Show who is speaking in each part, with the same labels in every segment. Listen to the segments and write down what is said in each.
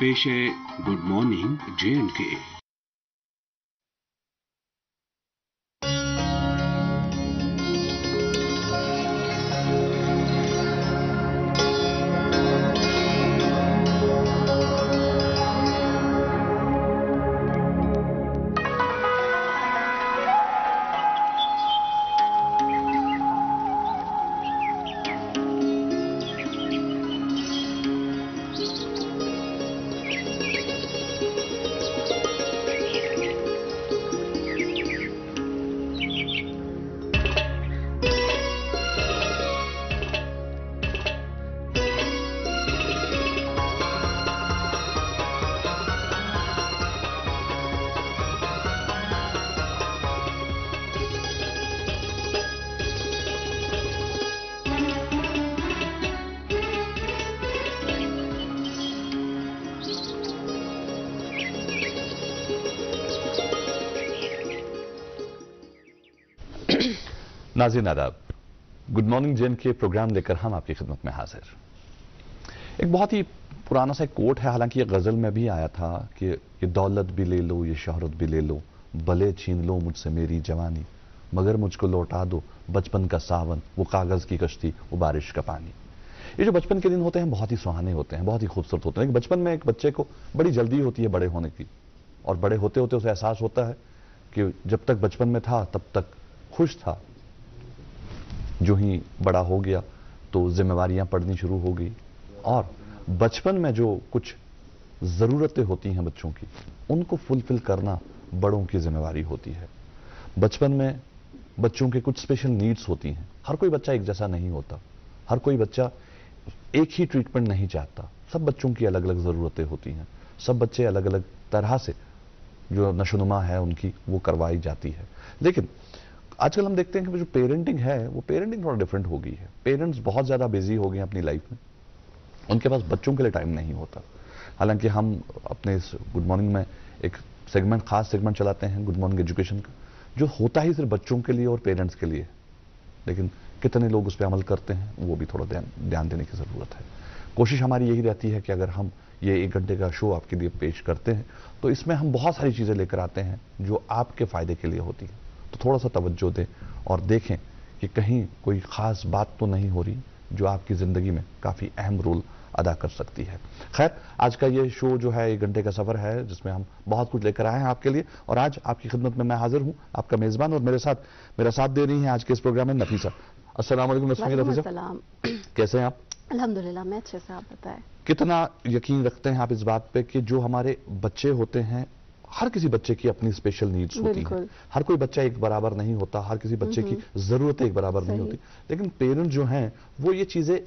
Speaker 1: पेश है good morning J&K।
Speaker 2: नाज़रीन आदाब, गुड मॉर्निंग J&K प्रोग्राम लेकर हम आपकी खिदमत में हाजिर। एक बहुत ही पुराना सा कोट है, हालांकि ये गजल में भी आया था कि ये दौलत भी ले लो, ये शोहरत भी ले लो, भले छीन लो मुझसे मेरी जवानी, मगर मुझको लौटा दो बचपन का सावन, वो कागज की कश्ती, वो बारिश का पानी। ये जो बचपन के दिन होते हैं बहुत ही सुहाने होते हैं, बहुत ही खूबसूरत होते हैं। लेकिन बचपन में एक बच्चे को बड़ी जल्दी होती है बड़े होने की, और बड़े होते होते उसे एहसास होता है कि जब तक बचपन में था तब तक खुश था, जो ही बड़ा हो गया तो जिम्मेवारियां पड़नी शुरू हो गई, और बचपन में जो कुछ ज़रूरतें होती हैं बच्चों की, उनको फुलफिल करना बड़ों की जिम्मेवारी होती है। बचपन में बच्चों के कुछ स्पेशल नीड्स होती हैं। हर कोई बच्चा एक जैसा नहीं होता, हर कोई बच्चा एक ही ट्रीटमेंट नहीं चाहता। सब बच्चों की अलग अलग ज़रूरतें होती हैं, सब बच्चे अलग अलग तरह से जो नशोनुमा है उनकी वो करवाई जाती है। लेकिन आजकल हम देखते हैं कि जो पेरेंटिंग है वो पेरेंटिंग थोड़ा डिफरेंट हो गई है। पेरेंट्स बहुत ज़्यादा बिजी हो गए हैं अपनी लाइफ में, उनके पास बच्चों के लिए टाइम नहीं होता। हालांकि हम अपने इस गुड मॉर्निंग में एक सेगमेंट, खास सेगमेंट चलाते हैं गुड मॉर्निंग एजुकेशन का, जो होता ही सिर्फ बच्चों के लिए और पेरेंट्स के लिए, लेकिन कितने लोग उस पर अमल करते हैं वो भी थोड़ा ध्यान देने की ज़रूरत है। कोशिश हमारी यही रहती है कि अगर हम ये 1 घंटे का शो आपके लिए पेश करते हैं तो इसमें हम बहुत सारी चीज़ें लेकर आते हैं जो आपके फ़ायदे के लिए होती हैं। तो थोड़ा सा तवज्जो दें और देखें कि कहीं कोई ख़ास बात तो नहीं हो रही जो आपकी ज़िंदगी में काफ़ी अहम रोल अदा कर सकती है। खैर, आज का ये शो जो है 1 घंटे का सफ़र है जिसमें हम बहुत कुछ लेकर आए हैं आपके लिए, और आज आपकी खिदमत में मैं हाजिर हूँ, आपका मेज़बान, और मेरा साथ दे रही हैं आज के इस प्रोग्राम में नफीसा। अस्सलाम वालेकुम नफीसा, कैसे हैं आप?
Speaker 3: अल्हम्दुलिल्लाह, मैं अच्छे से। आप बताएं,
Speaker 2: कितना यकीन रखते हैं आप इस बात पे कि जो हमारे बच्चे होते हैं, हर किसी बच्चे की अपनी स्पेशल नीड्स होती हैं, हर कोई बच्चा एक बराबर नहीं होता, हर किसी बच्चे की जरूरतें एक बराबर नहीं होती, लेकिन पेरेंट्स जो हैं वो ये चीजें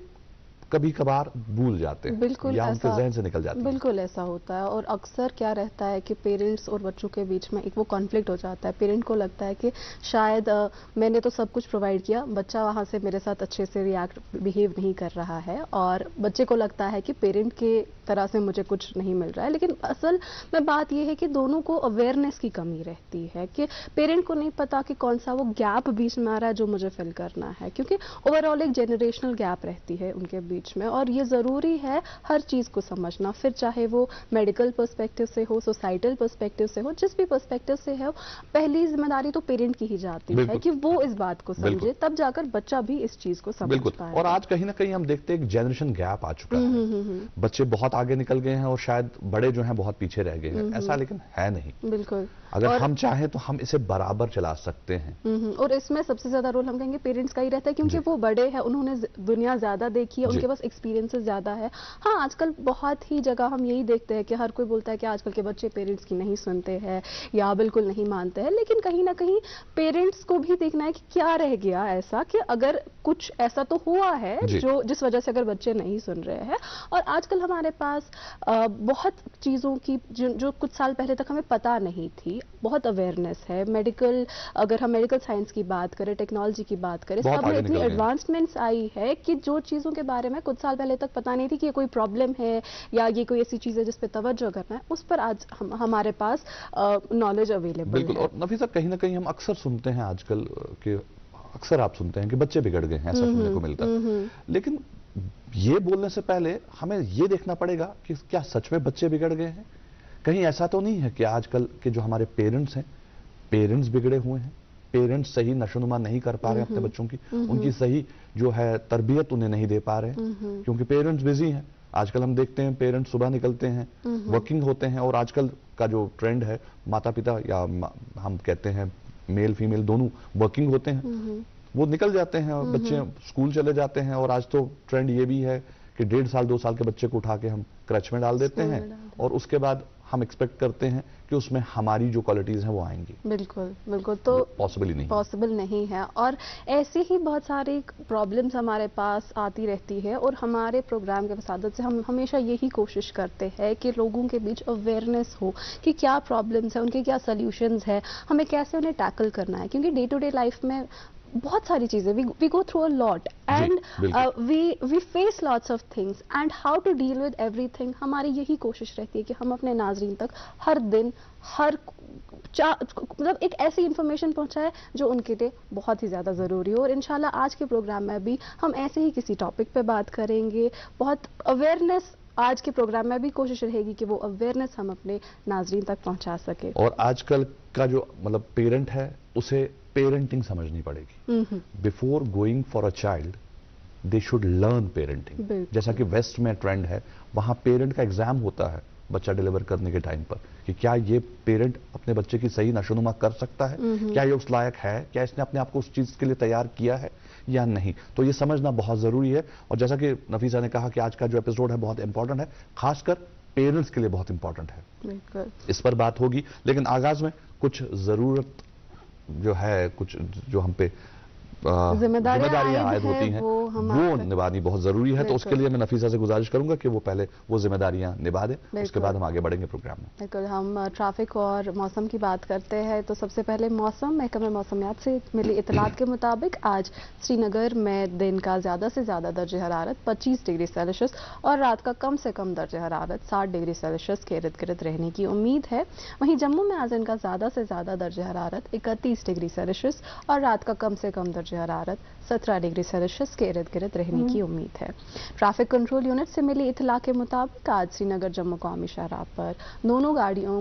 Speaker 2: कभी कभार भूल जाते हैं,
Speaker 3: बिल्कुल
Speaker 2: या उनके जहन से निकल जाती है।
Speaker 3: बिल्कुल ऐसा होता है, और अक्सर क्या रहता है कि पेरेंट्स और बच्चों के बीच में एक वो कॉन्फ्लिक्ट हो जाता है। पेरेंट को लगता है कि शायद मैंने तो सब कुछ प्रोवाइड किया, बच्चा वहाँ से मेरे साथ अच्छे से बिहेव नहीं कर रहा है, और बच्चे को लगता है कि पेरेंट के तरह से मुझे कुछ नहीं मिल रहा है। लेकिन असल में बात यह है कि दोनों को अवेयरनेस की कमी रहती है, कि पेरेंट को नहीं पता कि कौन सा वो गैप बीच में आ रहा है जो मुझे फिल करना है, क्योंकि ओवरऑल एक जनरेशनल गैप रहती है उनके बीच में, और ये ज़रूरी है हर चीज़ को समझना, फिर चाहे वो मेडिकल पर्सपेक्टिव से हो, सोसाइटल पर्सपेक्टिव से हो, जिस भी पर्सपेक्टिव से हो, पहली जिम्मेदारी तो पेरेंट की ही जाती है कि वो इस बात को समझे, तब जाकर बच्चा भी इस चीज़ को समझ पाए।
Speaker 2: और आज कहीं ना कहीं हम देखते हैं एक जनरेशन गैप आ चुका है, बच्चे बहुत आगे निकल गए हैं और शायद बड़े जो हैं बहुत पीछे रह गए हैं। ऐसा लेकिन है नहीं,
Speaker 3: बिल्कुल।
Speaker 2: अगर हम चाहें तो हम इसे बराबर चला सकते हैं।
Speaker 3: और इसमें सबसे ज्यादा रोल हम कहेंगे पेरेंट्स का ही रहता है, क्योंकि वो बड़े हैं, उन्होंने दुनिया ज्यादा देखी है, उनके पास एक्सपीरियंसेस ज्यादा है। हाँ, आजकल बहुत ही जगह हम यही देखते हैं कि हर कोई बोलता है कि आजकल के बच्चे पेरेंट्स की नहीं सुनते हैं या बिल्कुल नहीं मानते हैं, लेकिन कहीं ना कहीं पेरेंट्स को भी देखना है कि क्या रह गया ऐसा, कि अगर कुछ ऐसा तो हुआ है जो जिस वजह से अगर बच्चे नहीं सुन रहे हैं। और आजकल हमारे पास बहुत चीज़ों की जो कुछ साल पहले तक हमें पता नहीं थी, बहुत अवेयरनेस है। अगर हम मेडिकल साइंस की बात करें, टेक्नोलॉजी की बात करें, सब में इतनी एडवांसमेंट्स आई है कि जो चीज़ों के बारे में कुछ साल पहले तक पता नहीं थी कि ये कोई प्रॉब्लम है या ये कोई ऐसी चीज़ है जिस पे तवज्जो करना है, उस पर आज हमारे पास नॉलेज अवेलेबल है।
Speaker 2: बिल्कुल। और नफीसा, कहीं ना कहीं हम अक्सर सुनते हैं आजकल कि अक्सर आप सुनते हैं कि बच्चे बिगड़ गए हैं, ऐसा सुनने को मिलता है, लेकिन ये बोलने से पहले हमें ये देखना पड़ेगा कि क्या सच में बच्चे बिगड़ गए हैं। कहीं ऐसा तो नहीं है कि आजकल के जो हमारे पेरेंट्स हैं, पेरेंट्स बिगड़े हुए हैं, पेरेंट्स सही नशोनुमा नहीं कर पा रहे हैं अपने बच्चों की, उनकी सही जो है तरबियत उन्हें नहीं दे पा रहे हैं, क्योंकि पेरेंट्स बिजी हैं। आजकल हम देखते हैं पेरेंट्स सुबह निकलते हैं, वर्किंग होते हैं, और आजकल का जो ट्रेंड है, माता पिता या हम कहते हैं मेल फीमेल दोनों वर्किंग होते हैं, वो निकल जाते हैं और बच्चे स्कूल चले जाते हैं। और आज तो ट्रेंड ये भी है कि 1.5 साल 2 साल के बच्चे को उठा के हम क्रच में डाल देते हैं, और उसके बाद हम एक्सपेक्ट करते हैं कि उसमें हमारी जो क्वालिटीज हैं वो आएंगी।
Speaker 3: बिल्कुल बिल्कुल, तो पॉसिबल नहीं है। और ऐसी ही बहुत सारी प्रॉब्लम्स हमारे पास आती रहती है, और हमारे प्रोग्राम के वसादत से हम हमेशा यही कोशिश करते हैं कि लोगों के बीच अवेयरनेस हो कि क्या प्रॉब्लम्स है, उनके क्या सोल्यूशंस है, हमें कैसे उन्हें टैकल करना है। क्योंकि डे टू डे लाइफ में बहुत सारी चीजें we go through a lot and we face lots of things, and how to deal with everything. हमारी यही कोशिश रहती है कि हम अपने नाजरीन तक हर दिन मतलब एक ऐसी इंफॉर्मेशन पहुंचाए जो उनके लिए बहुत ही ज़्यादा ज़रूरी हो। और इंशाल्लाह आज के प्रोग्राम में भी हम ऐसे ही किसी टॉपिक पे बात करेंगे। बहुत अवेयरनेस आज के प्रोग्राम में भी कोशिश रहेगी कि वो अवेयरनेस हम अपने नाजरीन तक पहुंचा सके।
Speaker 2: और आजकल का जो मतलब पेरेंट है उसे पेरेंटिंग समझनी पड़ेगी। Before going for a child they should learn parenting. जैसा कि वेस्ट में ट्रेंड है, वहां पेरेंट का एग्जाम होता है बच्चा डिलीवर करने के टाइम पर कि क्या ये पेरेंट अपने बच्चे की सही नशोनुमा कर सकता है, क्या ये उस लायक है, क्या इसने अपने आप को उस चीज के लिए तैयार किया है या नहीं। तो ये समझना बहुत जरूरी है। और जैसा कि नफीसा ने कहा कि आज का जो एपिसोड है बहुत इंपॉर्टेंट है, खासकर पेरेंट्स के लिए बहुत इंपॉर्टेंट है। इस पर बात होगी, लेकिन आगाज में कुछ जरूरत जो है, कुछ जो हम पे जिम्मेदारियां आयद होती हैं वो निभानी बहुत जरूरी है। तो उसके लिए मैं नफीसा से गुजारिश करूंगा कि वो पहले वो जिम्मेदारियां निभा दे, उसके बाद हम आगे बढ़ेंगे प्रोग्राम में।
Speaker 3: बिल्कुल, हम ट्रैफिक और मौसम की बात करते हैं तो सबसे पहले मौसम महकमा मौसमियात से मिली इतलात के मुताबिक आज श्रीनगर में दिन का ज्यादा से ज्यादा दर्जे हरारत 25 डिग्री सेल्सियस और रात का कम से कम दर्जे हरारत 60 डिग्री सेल्सियस के इर्द गिर्द रहने की उम्मीद है। वहीं जम्मू में आज दिन का ज्यादा से ज्यादा दर्जे हरारत 31 डिग्री सेल्सियस और रात का कम से कम दर्जे हरारत 17 डिग्री सेल्सियस के इर्द गिर्द रहने की उम्मीद है। ट्रैफिक कंट्रोल यूनिट से मिली इतला के मुताबिक आज श्रीनगर जम्मू कौमी शाहराह पर दोनों गाड़ियों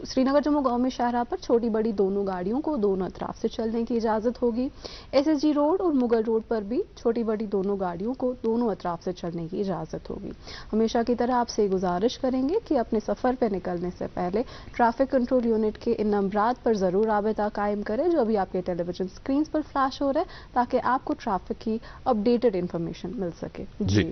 Speaker 3: श्रीनगर जम्मू कौमी शाहराह पर छोटी बड़ी दोनों गाड़ियों को दोनों अतराफ से चलने की इजाजत होगी। SSG रोड और मुगल रोड पर भी छोटी बड़ी दोनों गाड़ियों को दोनों अतराफ से चलने की इजाजत होगी। हमेशा की तरह आपसे गुजारिश करेंगे कि अपने सफर पर निकलने से पहले ट्रैफिक कंट्रोल यूनिट के इन नंबरात पर जरूर राबता कायम करें जो अभी आपके टेलीविजन स्क्रीन पर फ्लैश हो रहा है, ताकि आपको ट्रैफिक की अपडेटेड इंफॉर्मेशन मिल सके। जी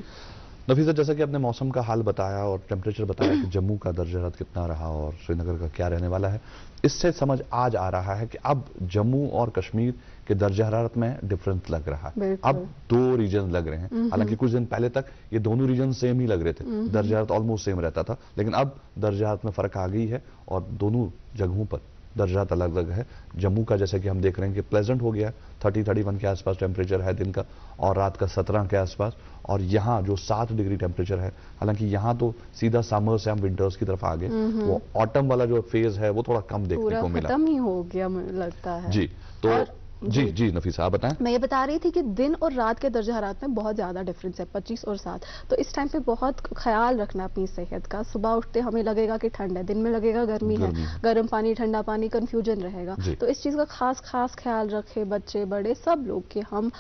Speaker 2: नफीसा, जैसा कि आपने मौसम का हाल बताया और टेम्परेचर बताया कि जम्मू का दर्जा हरारत कितना रहा और श्रीनगर का क्या रहने वाला है, इससे समझ आज आ रहा है कि अब जम्मू और कश्मीर के दर्जा हरारत में डिफरेंस लग रहा है। अब 2 रीजन लग रहे हैं। हालांकि कुछ दिन पहले तक ये दोनों रीजन सेम ही लग रहे थे, दर्जा हरारत ऑलमोस्ट सेम रहता था, लेकिन अब दर्जा हरारत में फर्क आ गई है और दोनों जगहों पर दर्जा अलग अलग है। जम्मू का जैसे कि हम देख रहे हैं कि प्लेजेंट हो गया, 30-31 के आसपास टेम्परेचर है दिन का और रात का 17 के आसपास, और यहाँ जो 7 डिग्री टेम्परेचर है, हालांकि यहाँ तो सीधा समर से हम विंटर्स की तरफ आ गए, वो ऑटम वाला जो फेज है वो थोड़ा कम देखने को मिला,
Speaker 3: खत्म ही हो गया लगता है।
Speaker 2: जी तो जी नफीसा आप बताएं।
Speaker 3: मैं ये बता रही थी कि दिन और रात के दर्जा हरारत में बहुत ज्यादा डिफरेंस है, 25 और 7। तो इस टाइम पे बहुत ख्याल रखना अपनी सेहत का। सुबह उठते हमें लगेगा कि ठंड है, दिन में लगेगा गर्मी है, गर्म पानी ठंडा पानी कंफ्यूजन रहेगा। तो इस चीज का खास ख्याल रखे बच्चे बड़े सब लोग कि हम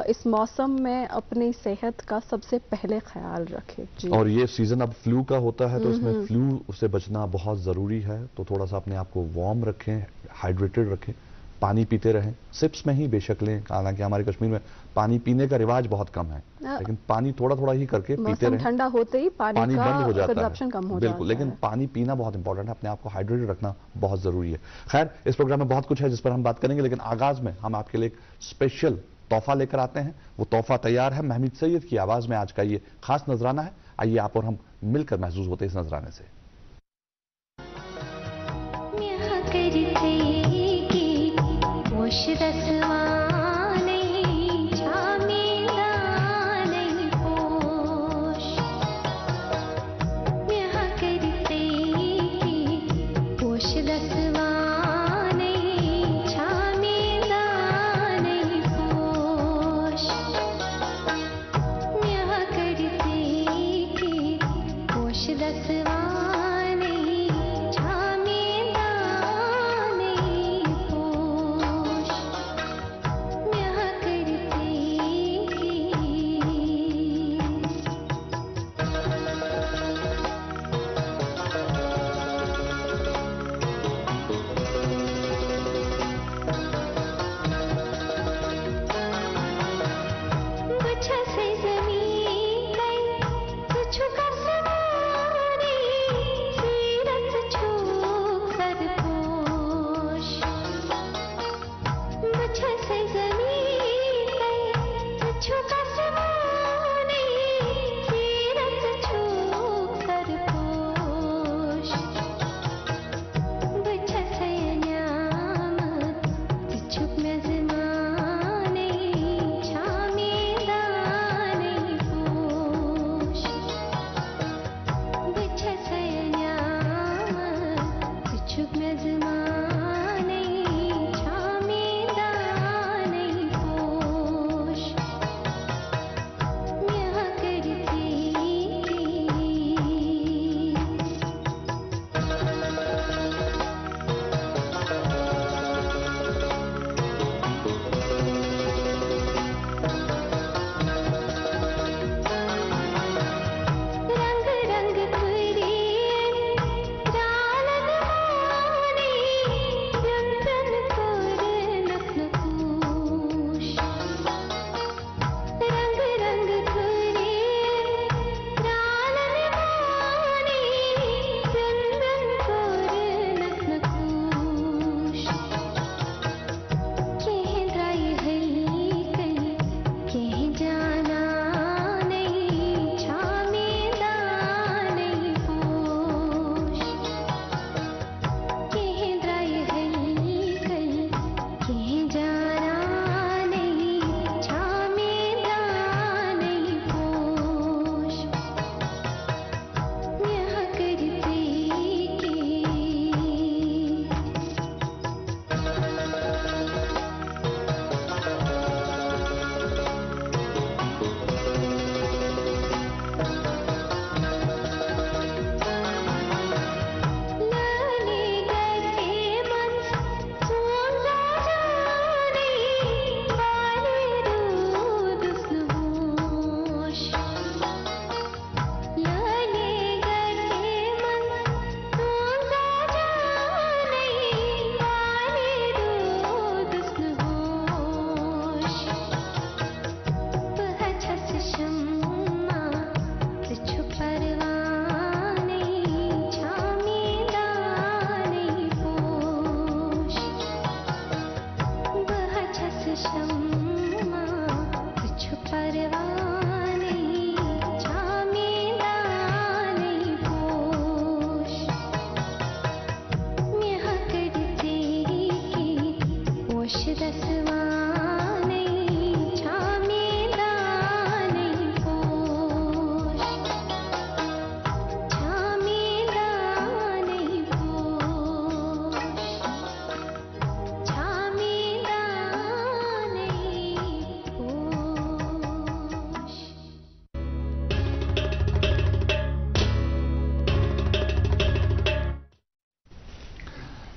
Speaker 3: इस मौसम में अपनी सेहत का सबसे पहले ख्याल रखें।
Speaker 2: और ये सीजन अब फ्लू का होता है, तो इसमें फ्लू से बचना बहुत जरूरी है। तो थोड़ा सा अपने आप को वार्म रखें, हाइड्रेटेड रखें, पानी पीते रहें, सिप्स में ही बेशक लें। हालांकि हमारे कश्मीर में पानी पीने का रिवाज बहुत कम है, लेकिन पानी थोड़ा थोड़ा ही करके पीते रहें।
Speaker 3: ठंडा होते ही पानी
Speaker 2: बंद हो जाता है,
Speaker 3: कम हो
Speaker 2: बिल्कुल, लेकिन पानी पीना बहुत इंपॉर्टेंट है, अपने आप को हाइड्रेटेड रखना बहुत जरूरी है। खैर, इस प्रोग्राम में बहुत कुछ है जिस पर हम बात करेंगे, लेकिन आगाज में हम आपके लिए एक स्पेशल तोहफा लेकर आते हैं। वो तोहफा तैयार है, महमीद सैयद की आवाज में आज का ये खास नजराना है। आइए आप और हम मिलकर महसूस होते हैं इस नजराने से।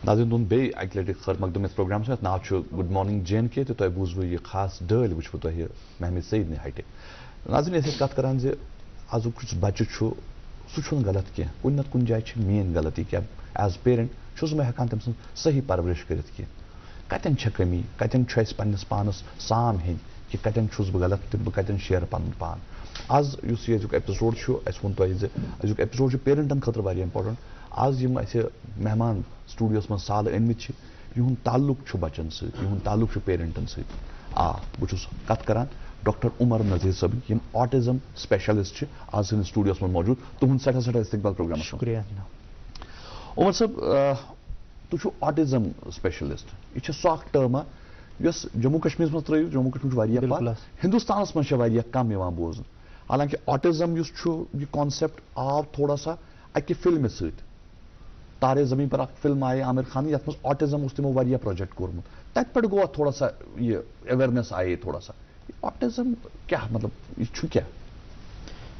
Speaker 2: नाज़रीन तुम बे अक लटि खैर मकदम इस प्रोग्राम से नाव छु गुड मॉर्निंग JNK तो तुम बूजव यह खास डल वो तुम महमद सईद ने हटे नाज़रीन अस कत करान जे आजुक बच्चे सह गलत कह कुन नत कुन जाए मेन गलती क्या एज पेरेंट छुस मैं हेकान तम सही परवरिश करित कह कतन कमी कतन पन्नस पानस साम हेन कि कतन छुस बह गलत तो बह कतन शेयर पन पान आज उस एपिसोड वो तुक एपिसोड पेरेंटन खतर वारिया इंपॉर्टेंट आज यम मेहमान स्टूडियोस मज साल अनमित युंद ताल्लुक बच्चन सहुंद ताल्लुक पेरेंटन आ बहुत कत करान डॉक्टर उमर नज़ीर सब यम ऑटिज्म स्पेशलिस्ट आज सन स्टूडियोस मज मौजूद तुहद सठा इस्तकबाल प्रोग्राम
Speaker 4: शुक्रिया
Speaker 2: उमर सब तुम ऑटिज्म स्पेशलिस्ट यह सो टर्म यस जम्मू कश्मीर मज त्रो जम्मू कश्मीर हिंदुस्तान मज कम बोजन हालांकि ऑटिज्म यह कॉन्सेप्ट आव थोड़ा सा अकि फिल्म तारे जमीन पर फिल्म आए आमिर खान ये ऑटिज्म तमो प्रोजेक्ट कोर्मुत तत पे गो थोड़ा सा ये अवेयरनेस आए थोड़ा सा ऑटिज्म क्या मतलब यह क्या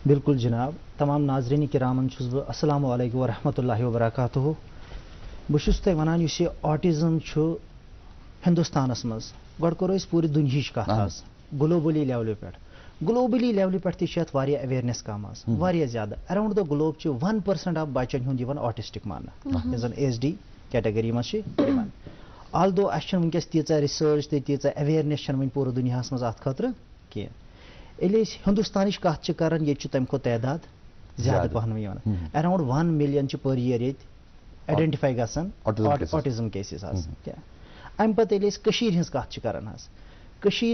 Speaker 4: बिल्कुल जनाब तमाम नाजरीन किरामन बह अस्सलामु अलैकुम वरहमतुल्लाहि वबरकातुहू बहुत तुम वन यह ऑटिज्म हिंदुस्तानस मज गो करो पूरी दुनिया कत ग्लोबली लेवल पे ग्लोबली लेवल पे अवेयरनेस कम ज्यादा around the globe 1% of Bachchan हूं ऑटिस्टिक मान जन HD कैटेगरी मज आल दो वनकस तीच रिसर्च तो तीच अवेयरनेस वो पूरे दुनिया मज अत खतर कह हिंदुस्तान कत कर ये तम खो तादाद ज्यादा पहन अराउंड 1 मिलियन पर ईयर ये आइडेंटिफाई गसन ऑटिज्म केसेस अम पे हज कत कर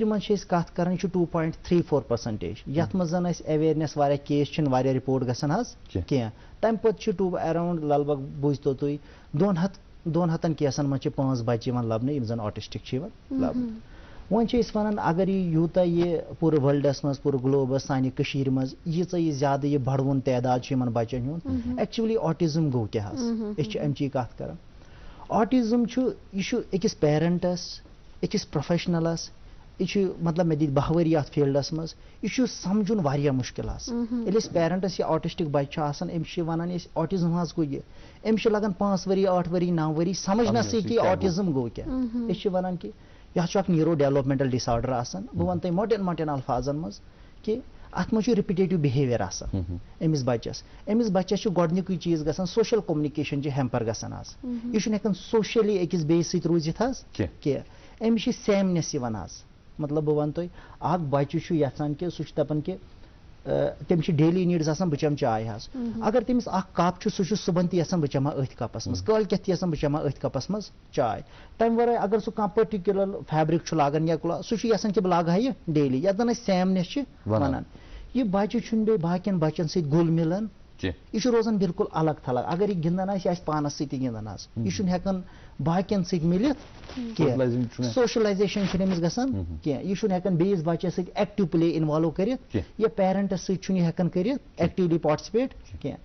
Speaker 4: मज कत कर 2.34% यथ मज अवेयरनेस वारिया केस रिपोर्ट गसान कह तम पे अराउंड लगभग बुझतो तुम 200 केसन मज 5 बच्चे लबन जन ऑटिस्टिक लबन वन वन अगर यूत ये पूरे वर्ल्डस मज पूरे ग्लोबस सान मज यी ज्यादा यह बढ़वन तादाद बच्चन हूं एक्चुअली ऑटिज्म गो क्या अमची कत कर ऑटिज्म यह अकिस पेरेंटस अकिस प्रोफेशनलस यह मतलब मे दी 10 वरी अत फील्डस मज यह समझुन वारिया मुश्किल ये पेरेंटस यह ऑटिस्टिक बच्चे वन ऑटिज्म हज गो यह लगन 5 वरी 8 वरी 9 वरी समझनस कि ऑटिज्म गो क्या वन कि यह न्यूरो डेवलपमेंटल डिसऑर्डर बह वन तुम मोटन अल्फाजन मज कि अत मज रिपीटेटिव बिहेवियर अमिस बच्चस गोडनिक चीज गसान सोशल कम्युनिकेशन हेम्पर गसान आज यह सोशली अकिस बेस सत रूजित कह अमिस सेमनेस मतलब बह वन तुम बच्चे यहान कि सह दपान कि तमिस डेली नीड्स बह चम चाय अगर तमिस कप सह सुबह तह बह चमा अथ कपस मज कल तह बह चमा अथ कपस मज चाय तम वर अगर सह कह पर्टिकुलर फैब्रिक लागान या सह यहान कि बह लागा यह डेली यथ जन सेमनेस वन यह बच्चे बे बाकियन बच्चन सत गुल मिलान यह रोजान बिल्कुल अलग थलग अगर यह गिंदान पानस सत गिंदान यह हेकान बाकियन सत मिलित सोशलाइजेशन गसान कह यह हेकान बेस बच्चे सत एक्टिव प्ले इन्वॉल्व कर पेरेंटस सत हेकान कर एक्टिवली पार्टिसिपेट कह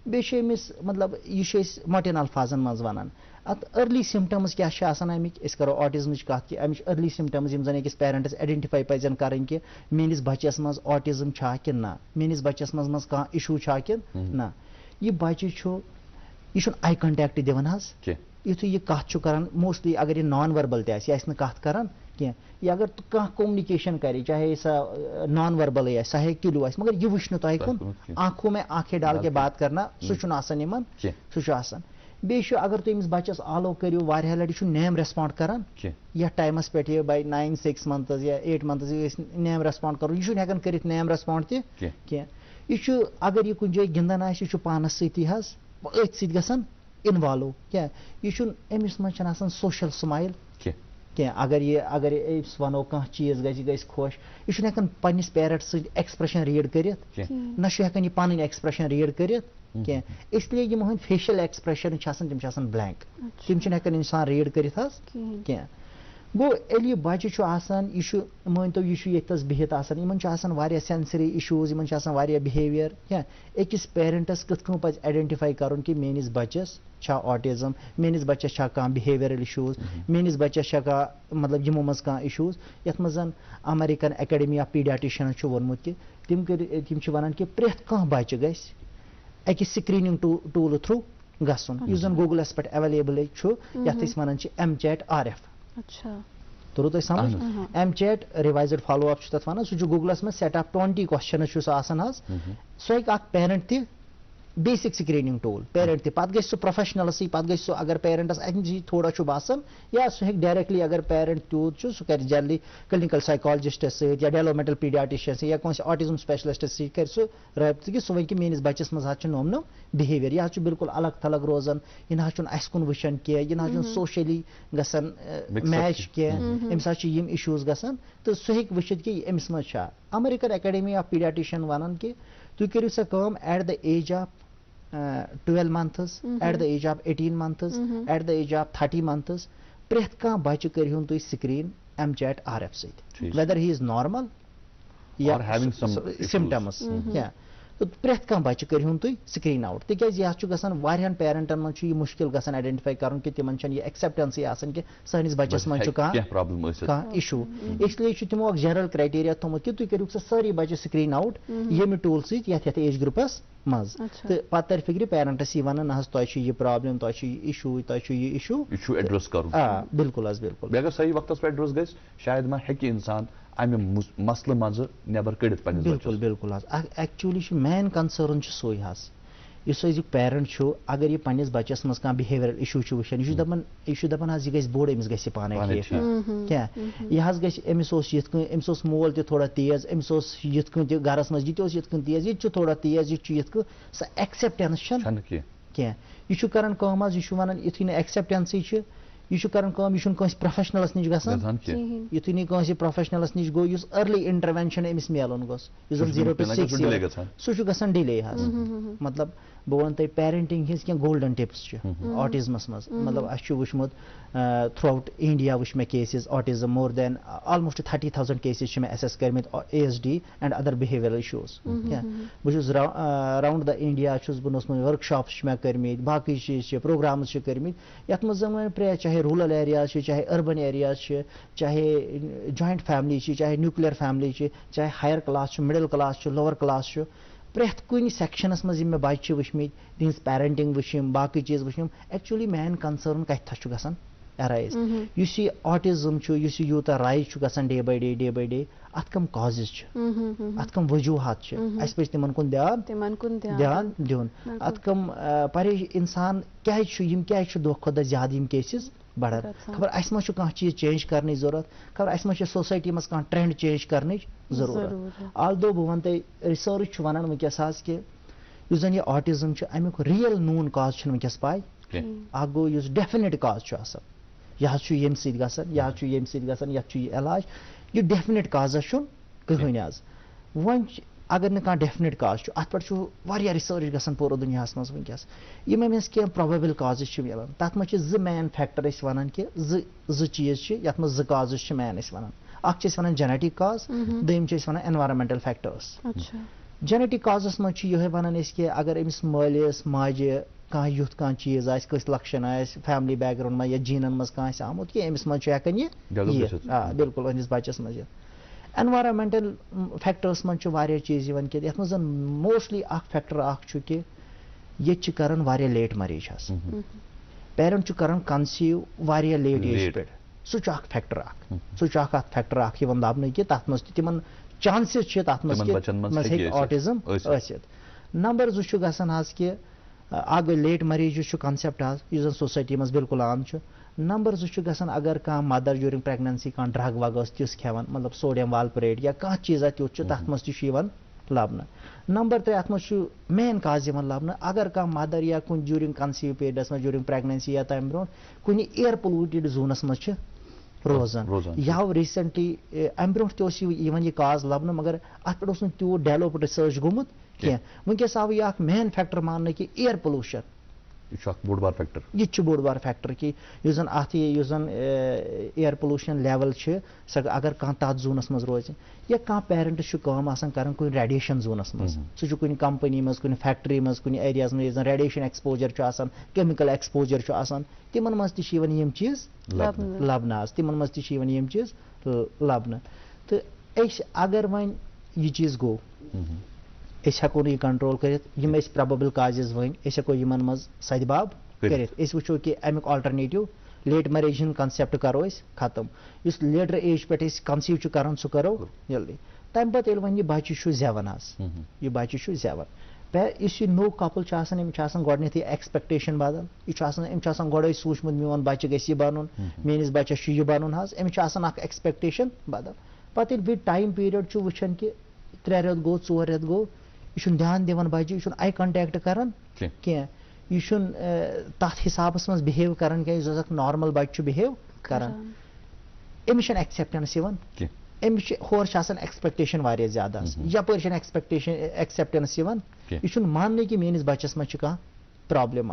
Speaker 4: बेमिस मतलब यह मोटन अल्फाजन मज वन अत अर्ली सिम्टम्स क्या अमिक करो ऑटिज्म कत कि अमिच अर्ली सिम्टम्स जन अकिस पेरेंटस आइडेंटिफाई पजन करें कि मेनिस बच्चस मज ऑटिज्म कि ना मेनिस बच्चस मज कह इशू कि ना यह बच्चे यह आई कंटेक्ट दिवान युथ यह कत कर मोस्टली अगर यह नॉन वर्बल तह कत कर कह यह अगर कह कम्युनिकेशन करे चाहे सह नॉन वर्बल सह किलू मगर यह वुच तुह कुन आंखों में आंखें डाल के बात करना सह बे अगर तुम बच्चस आलो करो वारिया लटि नेम रेस्पॉन्ड करान यह टाइमस पे बाय 9-6 मंथ्स या 8 मंथ्स नेम रेस्पॉन्ड कर यह हेकान कर नेम रेस्पॉन्ड तह यह अगर यह कुछ जाए गिंदान यह पानस सती अथ सत गसान इन्वॉल्व क्या यह अमिस मज सोशल स्माइल कह अगर वनो कह चीज गस खुश यह हेकान पन्निस पेरेंट्स सत एक्सप्रेशन रीड कर ना हेकान यह पन एक्सप्रेशन रीड कर कह इसलिए यम हंद फेशियल एक्सप्रेशन तम ब्लैंक तम हेकान इंसान रीड कर कह गो ये बच्चे यह मान तो यह ये बिहित इन सेंसरी इशूज इन बिहेवियर क्या अकिस पेरेंटस कथ पज आइडेंटिफाई कर कि मेनिस बच्चस ऑटिज्म मेनिस बच्चस कह बिहेवियरल इशूज मेनिस बच्चस कह मतलब यमो मज कह इशूज यथ मज अमेरिकन एकेडमी ऑफ पीडियाट्रिशियन वोनमुत कि तम वन कि प्रेथ कह बच्चे गि स्क्रीनिंग टूल थ्रू गसुन युस जन गूगलस पे अवेलेबल छु यथ अस वनान छ MChat RF
Speaker 3: अच्छा
Speaker 4: तो तुम समझ MChat रिवाइज्ड फॉलो अप तथ वन सह गूगलस में सेट ऑफ 20 क्वेश्चन सह एक पेरेंट ति बेसिक स्क्रीनिंग टूल पेरेंट ति पे सह प्रोफेशनलस पे सह अगर पेरेंटस अमी थोड़ा बासान या सह डायरेक्टली अगर पेरेंट तूत सह कर जल्दी क्लिनिकल साइकोलॉजिस्ट या डेवलपमेंटल पीडियाट्रिशियन या कौन ऑटिज्म स्पेशलिस्ट कर सह रबत कि सह वन कि मेस बच्चस मज नोम नोम बिहेवियर यह बिल्कुल अलग थलग रोजान यह ना अस कुन वुचान कह यह सोशली गसान मैच कह अम्स यम इशूज गसान तो सह हेक वुचित कि अमिस मज अमेरिकन एकेडमी ऑफ पीडियाट्रिशियन वन कि तुम करो सा at the age of 12 months, at the age of 18 months, at the age of 30 months, preth kah bachah karihun tu screen MChat RF seit, whether he is normal
Speaker 2: or having some
Speaker 4: symptoms, yeah. तो प्रेथ कह बच्चे करहुन तुम screen out तिकाज यह गसान वारियान पेरेंटन मन यह मुश्किल गसान identify करन कि तिमन छन यह एक्सेप्टेंसी आसन कि सानिस बच्चस मन कह इशू इसलिए तिमो जनरल क्राइटेरिया थोमुत कि तुम करू सारी बच्चे स्क्रीन आउट यम टूल सत यथ एज ग्रुपस मज तो पे तर फिक्र पेरेंटस यह वन ना तुह यह प्रॉब्लम तुह इशू तुह इशू
Speaker 2: एड्रेस कर
Speaker 4: बिल्कुल बिल्कुल
Speaker 2: अगर सही वक्त पे एड्रेस गई शायद मा हेकि इंसान अमे मसले मज नबर कड़ित
Speaker 4: बिल्कुल बिल्कुल एक्चुअली मेन कंसर्न सोई इस अजुक पेरेंट अगर यह पन्निस बच्चस मज कह बिहेवियरल इशू वुचान यह दपान यह बोड़ अमिस गि पाने ठीक क्या यह अमिस अमिस मोल त थोड़ा तेज अमिस यथ कन गरस मज यह तेज यह थोड़ा तेज यह सह एक्सेप्टेंस क्या यह कर यह वन युथु एक्सेप्टेंसी यह कर यह प्रोफेशनलस निश गसान युथु नी प्रोफेशनलस निश गो अर्ली इंटरवेंशन अमिस मेलन गोस 0 to 6 सह गसान डिले मतलब बह वन तुम पेरेंटिंग हिज क्या गोल्डन टिप्स ऑटिज्मस मज मतलब अस वुचमुत थ्रू आउट इंडिया वुच मे cases autism more than almost 30,000 cases मे असेस कर्मित ASD and other behavioural issues बहुत राउंड द इंडिया बह वर्कशॉप्स मे कर्मित बाकी चीज प्रोग्राम्स कर्मित यथ मज प्रे चाहे रूरल एरियाज चाहे अर्बन एरियाज चाहे जॉइंट फैमिली चाहे न्यूक्लियर फैमिली चाहे higher class middle class lower class प्रेथ कुन सेक्शनस मज मे बच्चे वुचमित तिहज पेरेंटिंग वुचम बाकी चीज वुचम एक्चुअली मेन कंसर्न कथ गसान अराइज इस ऑटिज्म यूता राइज गसान डे बाय डे अत कम कॉजेज अत कम वजूहत अस पे तिमन कुन ध्यान दिन अत कम परे इंसान क्या दो खुद ज्यादा यम केसेस बढ़ान खबर अस मा कह चीज चेंज करने जरूरत खबर अस मा सोसाइटी मज कह ट्रेंड चेंज करने जरूरत आल्दो बह वन तुम रिसर्च वन वनकस कि जन यह ऑटिज्म अमुक रियल नून काज वनकस पाई अ गो डेफिनेट काज यह यम सत यह इलाज यह डेफिनेट काज कहन आज वन अगर न डेफिनेट काज अत पे रिसर्च गसान पूरा दुनिया मज वनकस यम अमिस कह प्रोबेबल काज मिलान तथ मज जो मैन फैक्टर वन कि जो चीज ये मज जो काज मैन वन वन जेनेटिक काज दोम वन एनवायरमेंटल फैक्टर्स जेनेटिक काजस मज यह वन कि अगर अमिस मालिस माजे कह युथ कह चीज कस लक्षण फैमिली बैकग्राउंड में या जीनन मज कह आमुत कि अमिस मज हेकन यह बिल्कुल अनिस बच्चस मज एनवायरमेंटल फैक्टर्स मज चीज कि मोस्टली फैक्टर कि ये कर लेट मैरिज पेरेंट कर कंसीव लेट एज पे सह फैक्टर फैक्टर लबन कि तथ मज तिमन चांसेस तथ मज ऑटिज्म नंबर 2 गसान कि गई लेट मैरिज कॉन्सेप्ट आज सोसाइटी मज बिल्कुल आम नंबर 2 गसान अगर कह मदर ड्यूरिंग प्रेगनेंसी कह ड्रग वग तिस खेवान मतलब सोडियम वालपरेट या कह चीज़ा तुथ तथ मज लबन नंबर 3 अत मज मेन काज लबन अगर कह मदर या कुन ड्यूरिंग कंसीव पीरियडस में ड्यूरिंग प्रेगनेंसी या तम ब्रो कुन एयर पोल्यूटेड जोनस मज रोजान यह रिसेंटली अम ब्रो यह काज लबन मगर अत पे तूत डेवलप रिसर्च गोमुत कह वनकस आव यह मेन फैक्टर मान कि एयर पोल्यूशन
Speaker 2: बोड़ बार फैक्टर
Speaker 4: यह बोड़ बार फैक्टर कि जन एयर पोल्यूशन लेवल अगर कह तथ जोनस मज रोज या कह पेरेंट कर कुन रेडिएशन जोनस मज सह कुन कंपनी मज कुन फैक्ट्री मज कुन एरियाज में रेडिएशन एक्सपोजर केमिकल एक्सपोजर तिमन मज तम चीज लबन तिमन मज तम चीज लबन तो अगर वन यह चीज गो हेको यह कंट्रोल कर प्रबेबल काजेज वन हेको मज सदबाब कर वो कि अमुक अल्टरनेटिव लेट मैरिज कंसेप्ट करो खत्म इस लेटर एज पे कंसीव कर सह करो जल्दी तम पे वन यह बच्चे जेवन यह बच्चे जेवन इस नो कपल गोडनेथ एक्सपेक्टेशन बदल यह गोड़े सोचमुत मोन बच्चे गि बन मेनिस बच्चस यह बन अमिस एक्सपेक्टेशन बदल पे बे टाइम पीरियड वुचान कि 3 रेत गो 4 रेत गो यह ध्यान दिवान बच्चे यह आई कंटेक्ट कर कह यह तथ हिसाब मज बिहेव कर नॉर्मल बच्चे बिहेव कर अमिस एक्सेप्टेंस अमिस होर एक्सपेक्टेशन वारिया ज्यादा यपर एक्सेप्टेंस यह मानने कि मेनिस बच्चस मज कह प्रॉब्लम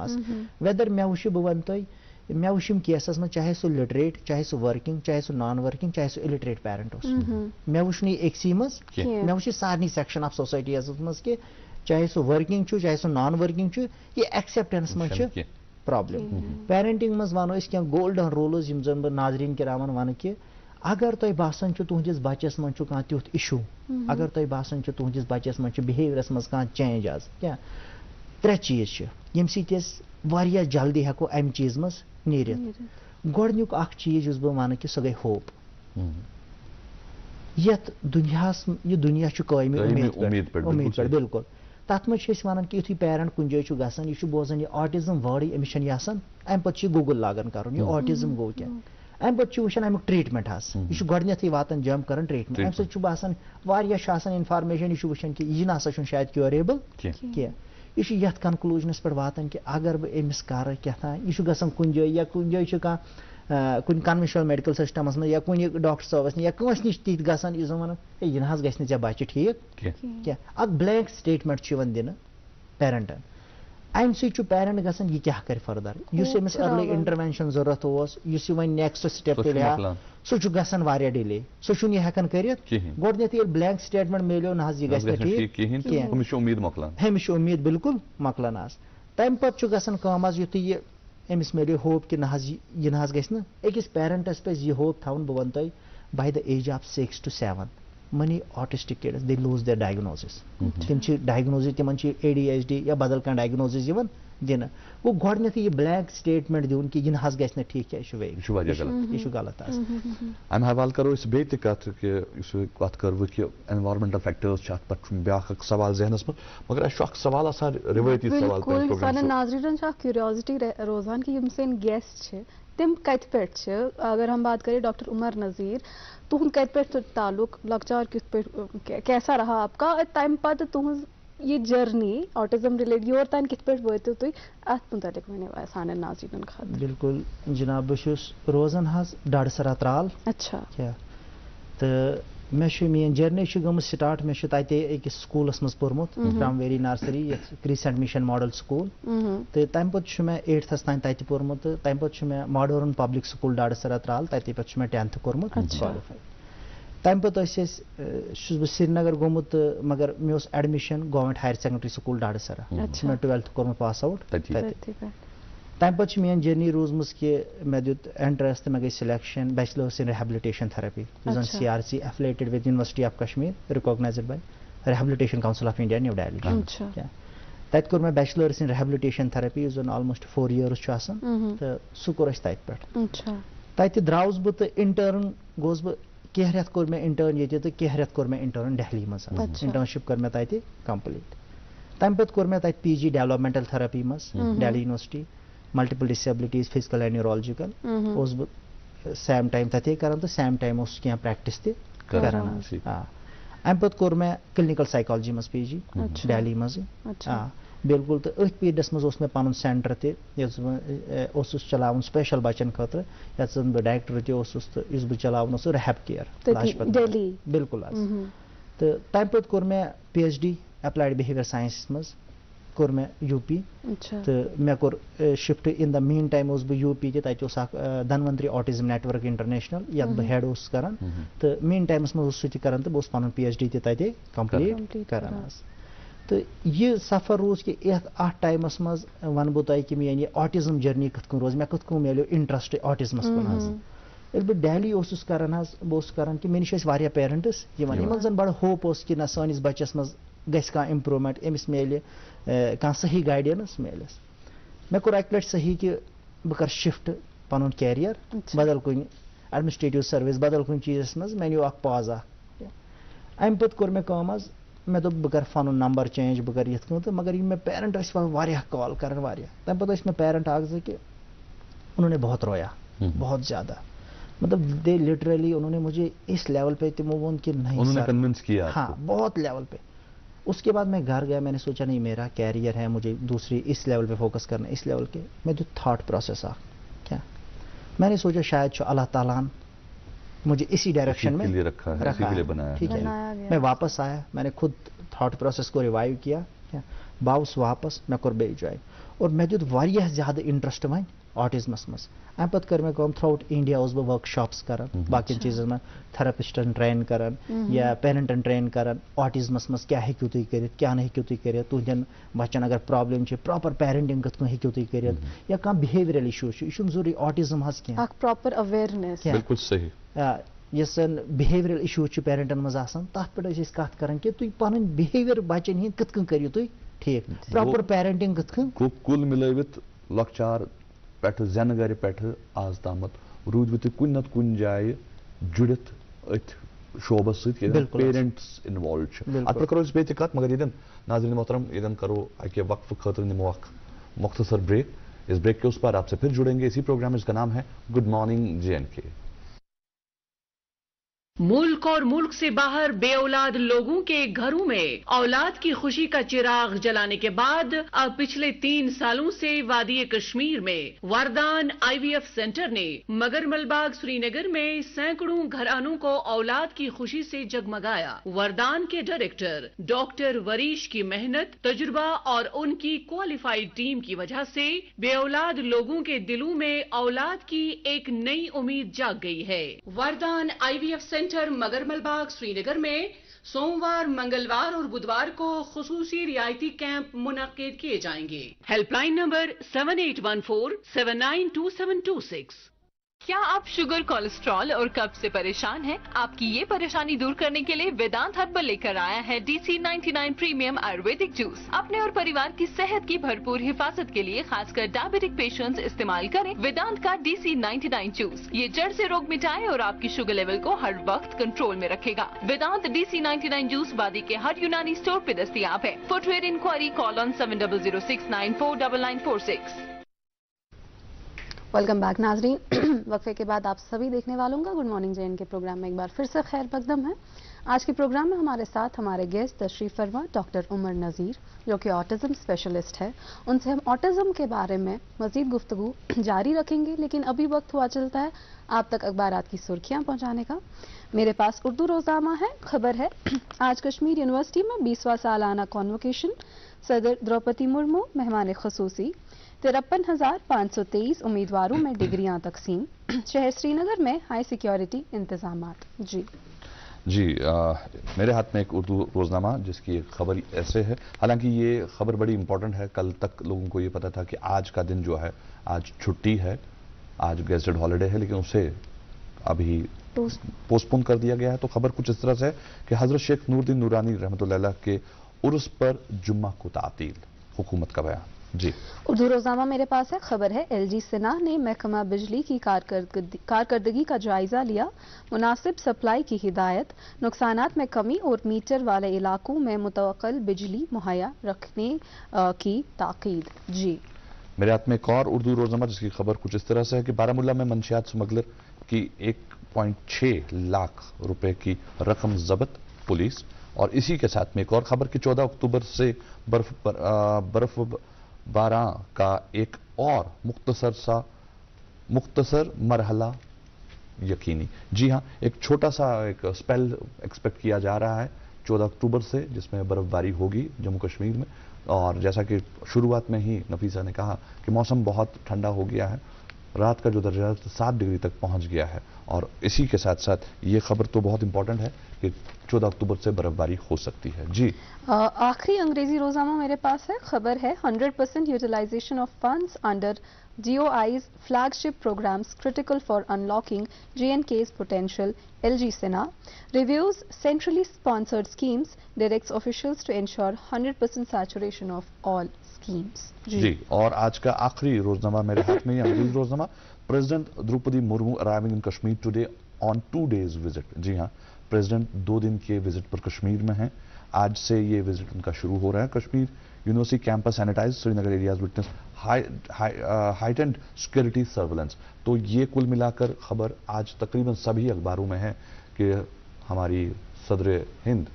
Speaker 4: वेदर मे वुच बह वन तुम मे वुच केसस मज चाहे सह लिटरेट चाहे सह वर्किंग चाहे सह नॉन वर्किंग चाहे सह इलिटरेट पेरेंट मे वुच नसी मज मे वुच सारे सेक्शन ऑफ सोसाइटी मज कि चाहे सह वर्किंग चाहे सह नॉन वर्किंग यह एक्सेप्टेंस मज प्रॉब्लम पेरेंटिंग मज वनो क्या गोल्डन रूल्स जन बह नाजरीन किरामन वन कि अगर तुम बासान तुहदिस बच्चस मज कह तुथ इशू अगर तुम बासान तुहदिस बच्चस मज बिहेवियरस मज कह चेंज आज क्या 3 चीज यम सह जल्दी हेको अमि चीज मज नीरित गोडनुक चीज बह वन कि सह गई होप यथ दुनिया कायम उम्मीद पे बिल्कुल तथ मज वन कि युथी पेरेंट कुछ जाए गसान यह बोजान यह ऑटिज्म वर्ड अमिस आसान अम पे गूगल लागन कर यह ऑटिज्म गो क्या अम पे वुचान अमुक ट्रीटमेंट यह गोडनेथ वातान जंप कर ट्रीटमेंट अम सत बसान इन्फॉर्मेशन यह वुचान कि यह नसा शायद क्योरेबल कह यह यथ कंक्लूजनस पे वातान कि अगर बह अमिस कर क्या यह गसान कुछ जाए या कुछ जाए कह कुछ कन्वेंशनल मेडिकल सिस्टमस में या कुछ डॉक्टर साहबस या कंस नश ती गसान यह वन यह गि चे बच्चे ठीक क्या ब्लैंक स्टेटमेंट दिन पेरेंटन अम सह पेरेंट गसान यह क्या कर फर्दर अमिस अर्ली इंटरवेंशन जरूरत वन नेक्स्ट स्टेप तुल सह गसान डिले सह यह हेकान कर गोडनेथ ब्लैंक स्टेटमेंट मिलो ना यह ठीक हमिश उम्मीद बिल्कुल मकलान तम पे गसान युत यह अमिस मिलो होप कि यह गि अकिस पेरेंटस पे यह होप थवन बह वन तुम by the age of 6 to 7 many autistic kids they lose their diagnosis तम डायग्नोसिस तिमन ADHD या बदल कह डायग्नोसिस दिन वो गोडनेथ यह ब्लैंक स्टेटमेंट दिन कि यह गि ठीक यह गलत
Speaker 2: अम हवाल करो बे कत कत कर कि एनवायरमेंटल फैक्टर्स ब्या सवाल जहनस में मगर अ सवाल आसान रिवायती सवाल
Speaker 3: नाजरीन क्यूरियोसिटी रोजान कि सन गेस्ट तम कत पे अगर हम बात करें डॉक्टर उमर नज़ीर तुहद कत पे ताल्लुक लकचार कित कैसा रहा आपका तम पे तुहद ये जर्नी ऑटिज्म रिलेटेड योर तान कित पे वतो तुम अत मुतलिक वन सान नाज़रीन खातिर
Speaker 4: बिल्कुल जनाब बस रोजान डड़सरा त्राल
Speaker 3: अच्छा
Speaker 4: क्या तो मे मेन जर्नी गम स्टार्ट मे अकिस स्कूलस मज पोर्मुत primary nursery Crescent Mission Model School तो तम पे मे 8th तान तत पोर्मुत तम पे मे मॉडर्न पब्लिक स्कूल डड़सरा त्राल तत पे मे 10th कोर्मुत क्वालिफाई तम पे बह श्रीनगर गोमुत मगर मे admission government higher secondary school Dadsara मे 12th कोर्मुत पास आउट तम पे मेन जर्नी रूजम कि मे दुत एंट्रेंस तो मे गई selection bachelors in rehabilitation therapy CRC affiliated with University of Kashmir recognised by Rehabilitation Council of India New Delhi तत कोर मे bachelors in rehabilitation therapy almost 4 years तो सह कोर तत तत द्राउस बह तो इंटर्न गोस बह कह रेत कोर मे इंटर्न ये तो कह रेत कोर मे इंटर्न दिल्ली मज इंटर्नशिप कर मे तत कंप्लीट तम पे कोर मे तत PG डेवलपमेंटल थेरेपी मज Delhi university multiple disabilities physical and neurological बह सेम टाइम तथे कर तो सेम टाइम क्या प्रैक्टिस कर अम पे कोर मे क्लिनिकल साइकोलॉजी मज PG दिल्ली मज बिल्कुल तो अथ पीरियडस मज मे पन सेंटर तस चलावन स्पेशल बच्चन खतर ये बह डायरेक्टर तो बह चलावन रैप केयर बिल्कुल तो तम पे कोर मे PhD एप्लाइड बिहेवियर साइंस मज कोर मे UP तो मे कोर shift in the meantime बह UP तत धनवंतरी ऑटिज्म नेटवर्क इंटरनेशनल ये बह हेड कर तो मीन टाइमस मज सह तो बह पन PhD तत कंप्लीट कर तो यह सफ़र रोज कि अत टाइमस मज वन बह तुम कि मेन ऑटिज्म जर्नी कत रोज मे कत मिलो इंटरेस्ट ऑटिज्मस कुन बह दिल्ली कर बह कर कि मे निश पेरेंट्स यमन जन बड़ होप कि ना सानिस बच्चस मज गस का इम्प्रूवमेंट अमिस मेले कह सही गाइडेंस मेलस मे कोर अक लट सही कि बह कर शिफ्ट पन कैरियर बदल कुन एडमिनिस्ट्रेटिव सर्विस बदल कुन चीज़स मज मे न्यू पाज अम पे कोर मे कम आज मे दोप बह कर पन नंबर चेंज बह कर ये तो मगर मे पेरेंट वारिया कॉल कर तम पे मे पेरेंट कि उन्होंने बहुत रोया बहुत ज़्यादा मतलब दे लिटरली उन्होंने मुझे इस लेवल पे तिमो वो कि नहीं
Speaker 2: उन्होंने कन्विंस किया
Speaker 4: हाँ बहुत लेवल पे। उसके बाद मैं घर गया, मैंने सोचा नहीं मेरा कैरियर है, मुझे दूसरी इस लेवल पे फोकस करना है, इस लेवल के मैं जो थॉट प्रोसेस आ क्या मैंने सोचा शायद अल्लाह ताला मुझे इसी डायरेक्शन में
Speaker 2: लिए रखा है, इसी के लिए बनाया
Speaker 4: ठीक है। मैं वापस आया, मैंने खुद थॉट प्रोसेस को रिवाइव किया क्या बाउस वापस मैं कर बे जाए और मैं जो वारिया ज़्यादा इंटरेस्ट वह ऑटिज्मस मज अम पे कर मैं थ्रू आउट इंडिया वर्कशॉप्स कर बाकी चीज़न में थेरेपिस्टन ट्रेन कर या पेरेंटन ट्रेन कर ऑटिज्मस मज क्या हेकू तुम कर क्या हेकू तुम कर तुहन बच्चन अगर प्रॉब्लम प्रॉपर पेरेंटिंग कत हेकू तुम कर या कह बिहेवियरल इशू यह जरूरी ऑटिज्म हज क्या
Speaker 3: प्रॉपर अवेयरनेस
Speaker 2: बिल्कुल सही
Speaker 4: यस बिहेवियरल इशू पेरेंटन मज तथ पे कत कर कि तुम पन बिहेवियर बच्चन हिंद कत करियो तुम ठीक प्रॉपर पेरेंटिंग कत
Speaker 2: कुल मिलवित लॉकचार पे जन गर पे आज तामत रूद तुम कुन नत कुन जाए जुड़ित अथ शोबस पेरेंट्स इन्वॉल्व अत पे करो बे कत मगर ये नाज़रीन मोहतरम ये करो अके वक्फ खतर निमो मुख्तसर ब्रेक। इस ब्रेक के उस पर आपसे फिर जुड़ेंगे इसी प्रोग्राम, इसका नाम है गुड मॉर्निंग JNK।
Speaker 5: मुल्क और मुल्क से बाहर बेऔलाद लोगों के घरों में औलाद की खुशी का चिराग जलाने के बाद अब पिछले 3 सालों से वादी कश्मीर में वरदान IVF सेंटर ने मगर मलबाग श्रीनगर में सैकड़ों घरानों को औलाद की खुशी से जगमगाया। वरदान के डायरेक्टर डॉक्टर वरीश की मेहनत, तजुर्बा और उनकी क्वालिफाइड टीम की वजह से बेऔलाद लोगों के दिलों में औलाद की एक नई उम्मीद जाग गई है। वरदान IVF सेंटर मगर मलबाग श्रीनगर में सोमवार, मंगलवार और बुधवार को खुसूसी रियायती कैंप मुनक्किद किए जाएंगे। Helpline number 7814792726।
Speaker 6: क्या आप शुगर, कोलेस्ट्रॉल और कब्ज से परेशान हैं? आपकी ये परेशानी दूर करने के लिए वेदांत हर्बल लेकर आया है DC99 प्रीमियम आयुर्वेदिक जूस। अपने और परिवार की सेहत की भरपूर हिफाजत के लिए खासकर डायबिटिक पेशेंट्स इस्तेमाल करें वेदांत का DC99 जूस। ये जड़ से रोग मिटाए और आपकी शुगर लेवल को हर वक्त कंट्रोल में रखेगा। वेदांत DC99 जूस वादी के हर यूनानी स्टोर पे दस्तयाब है। Footwear inquiry call on 7006949946।
Speaker 3: Welcome back नाजरीन। वक्फे के बाद आप सभी देखने वालों का गुड मॉर्निंग JNK प्रोग्राम में एक बार फिर से खैर मकदम है। आज के प्रोग्राम में हमारे साथ हमारे गेस्ट तशरीफ फरमा डॉक्टर उमर नज़ीर जो कि ऑटिज्म स्पेशलिस्ट है। उनसे हम ऑटिज्म के बारे में मजीद गुफ्तगू जारी रखेंगे, लेकिन अभी वक्त हुआ चलता है आप तक अखबारात की सुर्खियां पहुंचाने का। मेरे पास उर्दू रोज़नामा है। खबर है आज कश्मीर यूनिवर्सिटी में 20वां सालाना कॉन्वोकेशन, सदर द्रौपदी मुर्मू मेहमान खुसूसी, 53,523 उम्मीदवारों में डिग्रियां तकसीम। शहर श्रीनगर में हाई सिक्योरिटी इंतजामात।
Speaker 2: जी मेरे हाथ में एक उर्दू रोजनामा जिसकी एक खबर ऐसे है, हालांकि ये खबर बड़ी इंपॉर्टेंट है। कल तक लोगों को ये पता था कि आज का दिन जो है आज छुट्टी है, आज गेजेटेड हॉलिडे है, लेकिन उसे अभी पोस्टपोन कर दिया गया है। तो खबर कुछ इस तरह से है कि हजरत शेख नूरुद्दीन नूरानी रहमतुल्लाह अलैह के उर्स पर जुम्मा को तातील, हुकूमत का बयान। जी
Speaker 3: उर्दू रोज़नामा मेरे पास है। खबर है LG सिन्हा ने महकमा बिजली की कारकर्दगी का जायजा लिया, मुनासिब सप्लाई की हिदायत, नुकसानात में कमी और मीटर वाले इलाकों में मुतवक्किल बिजली मुहैया रखने की ताकीद। जी
Speaker 2: मेरे हाथ में एक और उर्दू रोजनामा जिसकी खबर कुछ इस तरह से है कि बारामूला में मंशियात स्मगलर की 1.6 लाख रुपए की रकम जब्त पुलिस। और इसी के साथ में एक और खबर कि 14 अक्टूबर से बर्फबारी का एक और मुख्तसर मरहला यकीनी। जी हाँ, एक छोटा सा एक स्पेल एक्सपेक्ट किया जा रहा है 14 अक्टूबर से, जिसमें बर्फबारी होगी जम्मू कश्मीर में। और जैसा कि शुरुआत में ही नफीसा ने कहा कि मौसम बहुत ठंडा हो गया है, रात का जो दर्जा 7 डिग्री तक पहुंच गया है। और इसी के साथ साथ ये खबर तो बहुत इंपॉर्टेंट है कि 14 अक्टूबर से बर्फबारी हो सकती है। जी
Speaker 3: आखिरी अंग्रेजी रोजाना मेरे पास है, खबर है 100% utilisation of funds under DOI's flagship programs critical for unlocking J&K's potential. LG Sena reviews centrally sponsored schemes, directs officials to ensure 100% saturation of all schemes.
Speaker 2: जी और आज का आखिरी रोजनामा मेरे हाथ में, अंग्रेजी रोजनामा, president Droupadi Murmu arriving in Kashmir today on 2 days visit. जी हाँ, प्रेसिडेंट 2 दिन के विजिट पर कश्मीर में हैं। आज से ये विजिट उनका शुरू हो रहा है। Kashmir university campus sanitise, Srinagar areas witness heightened security surveillance. तो ये कुल मिलाकर खबर आज तकरीबन सभी अखबारों में है कि हमारी सदर हिंद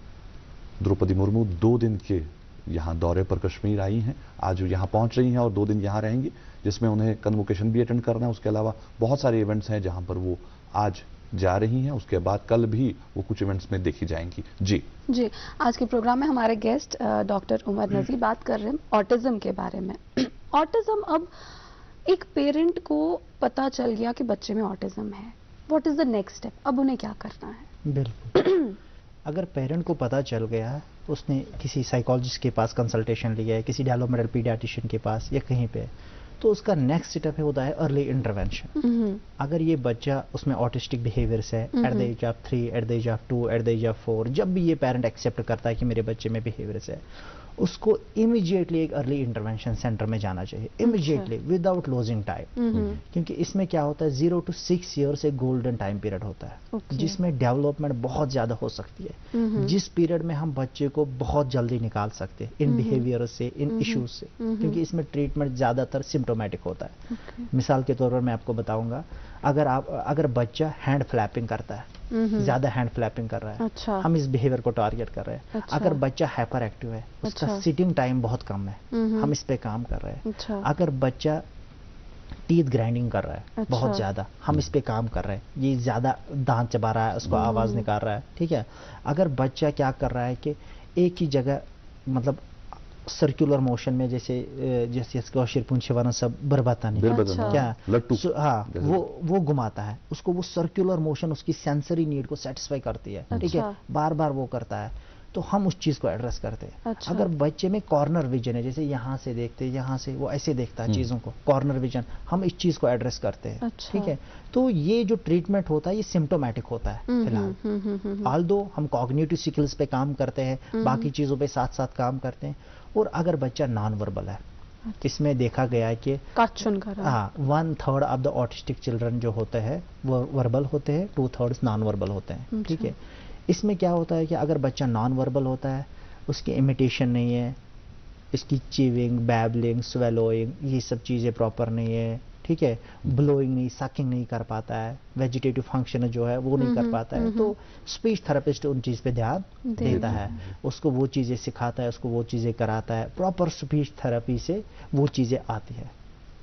Speaker 2: द्रौपदी मुर्मू 2 दिन के यहाँ दौरे पर कश्मीर आई हैं। आज यहाँ पहुँच रही हैं और 2 दिन यहाँ रहेंगी, जिसमें उन्हें कन्वोकेशन भी अटेंड करना है। उसके अलावा बहुत सारे इवेंट्स हैं जहाँ पर वो आज जा रही हैं। उसके बाद कल भी वो कुछ इवेंट्स में देखी जाएंगी। जी
Speaker 3: आज के प्रोग्राम में हमारे गेस्ट डॉक्टर उमर नज़ीर बात कर रहे हैं ऑटिज्म के बारे में। ऑटिज्म, अब एक पेरेंट को पता चल गया कि बच्चे में ऑटिज्म है, what is the next step? अब उन्हें क्या करना है?
Speaker 4: बिल्कुल अगर पेरेंट को पता चल गया, उसने किसी साइकोलॉजिस्ट के पास कंसल्टेशन लिया है, किसी डेवलपमेंटल पीडियाट्रिशियन के पास या कहीं पे, तो उसका नेक्स्ट स्टेप होता है अर्ली इंटरवेंशन। अगर ये बच्चा उसमें ऑटिस्टिक बिहेवियर्स है at the age of 3, at the age of 2, at the age of 4, जब भी ये पेरेंट एक्सेप्ट करता है कि मेरे बच्चे में बिहेवियर्स है, उसको इमीडिएटली एक अर्ली इंटरवेंशन सेंटर में जाना चाहिए, इमीडिएटली विदाउट लूजिंग टाइम। क्योंकि इसमें क्या होता है, 0 to 6 years एक गोल्डन टाइम पीरियड होता है जिसमें डेवलपमेंट बहुत ज्यादा हो सकती है, जिस पीरियड में हम बच्चे को बहुत जल्दी निकाल सकते हैं इन बिहेवियर से, इन इश्यूज से, क्योंकि इसमें ट्रीटमेंट ज्यादातर सिम्टोमेटिक होता है। मिसाल के तौर पर मैं आपको बताऊंगा, अगर बच्चा हैंड फ्लैपिंग करता है, ज्यादा हैंड फ्लैपिंग कर रहा है,
Speaker 3: अच्छा।
Speaker 4: हम इस बिहेवियर को टारगेट कर रहे हैं।
Speaker 3: अच्छा।
Speaker 4: अगर बच्चा हाइपर एक्टिव है, उसका
Speaker 3: अच्छा।
Speaker 4: सिटिंग टाइम बहुत कम है, हम इस पे काम कर रहे हैं।
Speaker 3: अच्छा।
Speaker 4: अगर बच्चा टीथ ग्राइंडिंग कर रहा है
Speaker 3: अच्छा।
Speaker 4: बहुत ज्यादा, हम इस पे काम कर रहे हैं। ये ज्यादा दांत चबा रहा है, उसको आवाज निकाल रहा है, ठीक है। अगर बच्चा क्या कर रहा है कि एक ही जगह मतलब सर्कुलर मोशन में, जैसे इसको शिरपुंछेवाना सब बर्बाता नहीं
Speaker 3: अच्छा।
Speaker 4: क्या
Speaker 2: लट्टू
Speaker 4: हाँ, वो घुमाता है, उसको वो सर्कुलर मोशन उसकी सेंसरी नीड को सेटिस्फाई करती है, ठीक है,
Speaker 3: अच्छा।
Speaker 4: बार बार वो करता है, तो हम उस चीज को एड्रेस करते हैं।
Speaker 3: अच्छा।
Speaker 4: अगर बच्चे में कॉर्नर विजन है, जैसे यहाँ से देखते, यहाँ से वो ऐसे देखता है चीजों को, कॉर्नर विजन, हम इस चीज को एड्रेस करते हैं।
Speaker 3: अच्छा।
Speaker 4: ठीक है, तो ये जो ट्रीटमेंट होता है ये सिम्टोमेटिक होता है फिलहाल। ऑल्दो हम कॉग्निटिव स्किल्स पे काम करते हैं, बाकी चीजों पे साथ साथ काम करते हैं। और अगर बच्चा नॉन वर्बल है, इसमें देखा गया है कि हाँ 1/3 ऑफ द ऑटिस्टिक चिल्ड्रन जो होते हैं वो वर्बल होते हैं, 2/3 नॉन वर्बल होते हैं, ठीक है। इसमें क्या होता है कि अगर बच्चा नॉन वर्बल होता है, उसकी इमिटेशन नहीं है, इसकी चीविंग, बैबलिंग, स्वेलोइंग, ये सब चीज़ें प्रॉपर नहीं है, ठीक है, ब्लोइंग नहीं, सकिंग नहीं कर पाता है, वेजिटेटिव फंक्शन जो है वो नहीं कर पाता है, तो स्पीच थेरेपिस्ट उन चीज़ पे ध्यान देता है, उसको वो चीज़ें सिखाता है, उसको वो चीज़ें कराता है, प्रॉपर स्पीच थेरेपी से वो चीज़ें आती है,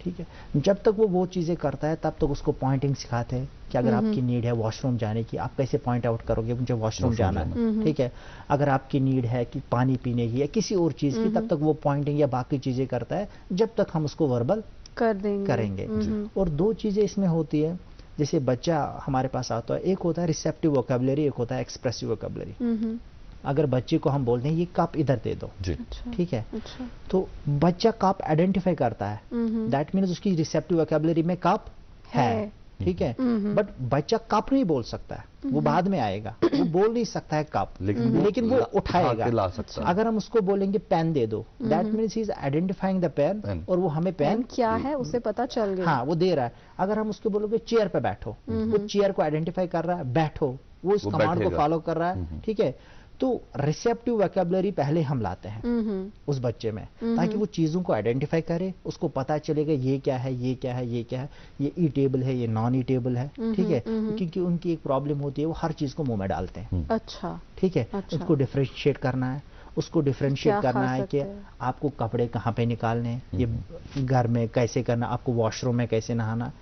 Speaker 4: ठीक है। जब तक वो चीज़ें करता है तब तक उसको पॉइंटिंग सिखाते हैं कि अगर आपकी नीड है वॉशरूम जाने की, आप कैसे पॉइंट आउट करोगे मुझे वॉशरूम जाना है, ठीक है। अगर आपकी नीड है कि पानी पीने की या किसी और चीज़ की, तब तक वो पॉइंटिंग या बाकी चीज़ें करता है, जब तक हम उसको वर्बल करेंगे। और 2 चीज़ें इसमें होती है, जैसे बच्चा हमारे पास आता है, एक होता है रिसेप्टिव वोकैबुलरी, एक होता है एक्सप्रेसिव वोकैबुलरी। अगर बच्चे को हम बोलते हैं ये कप इधर दे दो, ठीक है, तो बच्चा कप आइडेंटिफाई करता है, दैट मीन्स उसकी रिसेप्टिव वोकैबुलरी में कप है, ठीक है। बट बच्चा कप नहीं बोल सकता है, वो बाद में आएगा, वो बोल नहीं सकता है कप, लेकिन वो उठाएगा,
Speaker 2: ला सकता है।
Speaker 4: अगर हम उसको बोलेंगे पेन दे दो, that means he is identifying the pen, और वो हमें पेन
Speaker 3: क्या है उसे पता चल गया,
Speaker 4: हाँ वो दे रहा है। अगर हम उसको बोलोगे चेयर पे बैठो, वो चेयर को आइडेंटिफाई कर रहा है, बैठो, वो इस कमांड को फॉलो कर रहा है, ठीक है। तो रिसेप्टिव वोकैबुलरी पहले हम लाते हैं उस बच्चे में, ताकि वो चीजों को आइडेंटिफाई करे, उसको पता चलेगा ये क्या है, ये क्या है, ये क्या है, ये ईटेबल है, ये नॉन ईटेबल है, ठीक है। क्योंकि उनकी एक प्रॉब्लम होती है, वो हर चीज को मुंह में डालते हैं,
Speaker 3: अच्छा,
Speaker 4: ठीक है। उसको डिफरेंशिएट करना है, उसको डिफरेंशिएट करना है कि आपको कपड़े कहाँ पे निकालने, ये घर में कैसे करना, आपको वॉशरूम में कैसे नहाना।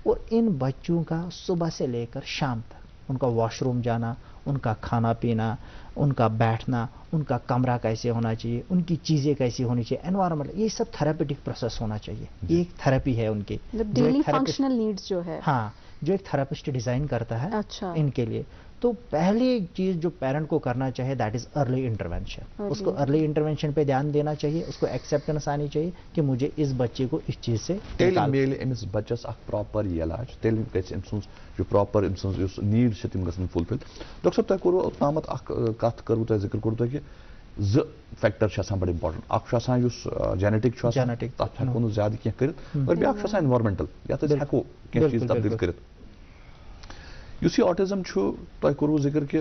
Speaker 4: और इन बच्चों का सुबह से लेकर शाम तक उनका वॉशरूम जाना, उनका खाना पीना, उनका बैठना, उनका कमरा कैसे होना चाहिए, उनकी चीज़ें कैसी होनी चाहिए, एनवायरनमेंट, ये सब थेरेपेटिक प्रोसेस होना चाहिए। ये एक थेरेपी है उनकी,
Speaker 3: डेली फंक्शनल नीड्स जो है।
Speaker 4: हाँ, जो एक थेरेपिस्ट डिजाइन करता है
Speaker 3: अच्छा।
Speaker 4: इनके लिए। तो पहली चीज जो पेरेंट को करना चाहिए दैट इज अर्ली इंटरवेंशन। उसको अर्ली इंटरवेंशन पे ध्यान देना चाहिए, उसको एक्सेप्टेंस आनी चाहिए कि मुझे इस बच्चे को इस चीज से
Speaker 2: मेल अमिस बच्चस प्रॉपर इलाज तेल जो प्रॉपर नीड तम गन फुलफिल। डॉक्टर साहब तुम करो तामत कत करू तुम जिक्र करू तुम कि ज फैक्टर बड़े इंपॉर्टेंट जेनेटिक तथ हेको ज्यादा कह कर और ब्या एनवायरमेंटल ये हेको कह चीज तब्दील कर। यह ऑटिज्म तुम करू जिक्र कि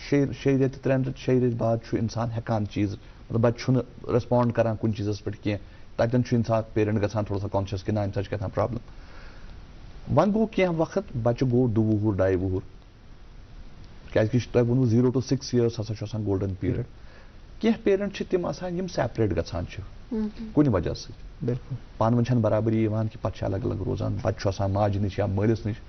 Speaker 2: 6 रेत 3 रेत 6 रेत बाद इंसान हेकान चीज मतलब बच्चे रिस्पॉन्ड करान कुछ चीज़स पे कह तन इंसान पेरेंट गसान थोड़ा सा कॉन्शियस कि ना अम क्या प्रॉब्लम वन गो कह वक्त बच्चे गो 2 वुहर 2.5 वुहर क्या वो 0 to 6 years हसा गोल्डन पीरियड कह पेरेंट तम यम सेपरेट गसान कुछ वजह से
Speaker 4: बिल्कुल
Speaker 2: पान वन बराबरी कि पे अलग अलग रोजान बच्चे माज नश या मलिस नश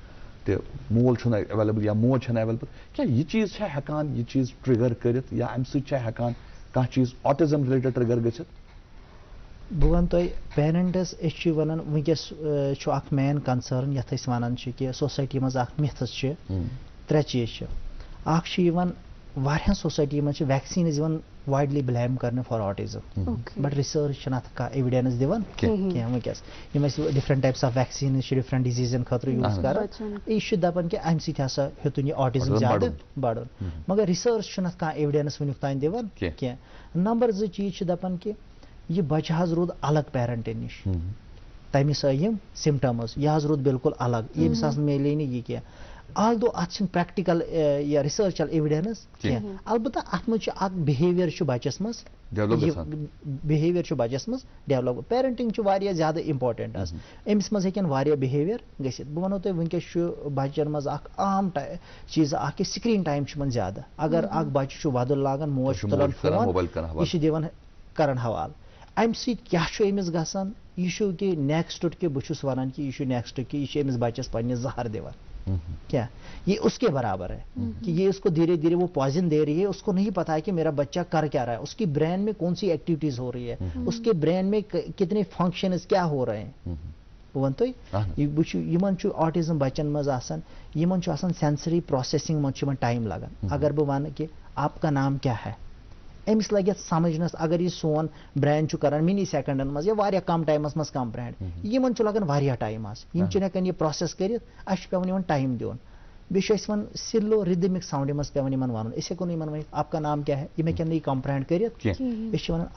Speaker 2: तो मोल अवेलेबल या मोज अवेलेबल क्या यह चीज हेकान यह चीज ट्रिगर कर या अम सकान कह चीज ऑटिज्म रिलेटेड ट्रिगर गि
Speaker 4: बह वन तुम पेरेंट्स वन वनकस मेन कंसर्न ये वन कि सोसाइटी मज मिथस 3 चीज वारियान सोसाइटी मज वैक्सीन वाइडली ब्लेम करने फॉर ऑटिज्म बट रिसर्च अत एविडेंस दिवान कह वनकस different types of vaccine different डिजीजन खतर यूज कर यह दपान कि अम ससा हेतुन यह ऑटिज्म ज्यादा बढ़ मगर रिसर्च अत एविडेंस वनुक तान दिवान कह। नंबर 2 चीज दपान कि यह बच्चा हज रूद अलग पेरेंटन नश तमिस यम सिम्टम्स यह हज रूद बिल्कुल अलग यमिस मिले नहीं यह कह आल्दो अत प्रैक्टिकल या रिसर्चल एविडेंस कह अलबत्ता अत मज बिहेवियर बच्चस मज बिहेवियर बच्चस मज डेवलप पेरेंटिंग ज्यादा इंपॉर्टेंट अमिस मज हेकन बिहेवियर गसित बह वनो तुम वनकस बच्चन मज आम चीज स्क्रीन टाइम ज्यादा अगर बच्चे वदुल लागान मोज तुलान फोन यह दिवान करन हवाल अम समिस गसान यह कि नेक्स्ट कि बहुत वन कि यह नेक्स्ट कि यह अमिस बच्चस पे जहर दिवान क्या ये उसके बराबर है कि ये उसको धीरे धीरे वो पॉइजन दे रही है, उसको नहीं पता है कि मेरा बच्चा कर क्या रहा है, उसकी ब्रेन में कौन सी एक्टिविटीज हो रही है, उसके ब्रेन में कितने फंक्शंस क्या हो रहे हैं। वन तो यमन ऑटिज्म बच्चन मज यमन सेंसरी प्रोसेसिंग मज टाइम लगान। अगर बह वन कि आपका नाम क्या है अमिस लगे समझनस अगर यह सोन ब्रेन कर मिनी सेकंडन मज या कम टाइमस मज कम ब्रेन यमन लगान टाइम हेकान यह प्रोसेस कर पे टाइम दिन बेस वन सिलो रिदमिक साउंड मज पे वन हेको वन आपका नाम क्या है यह मे नहीं कम्प्रेहेंड कर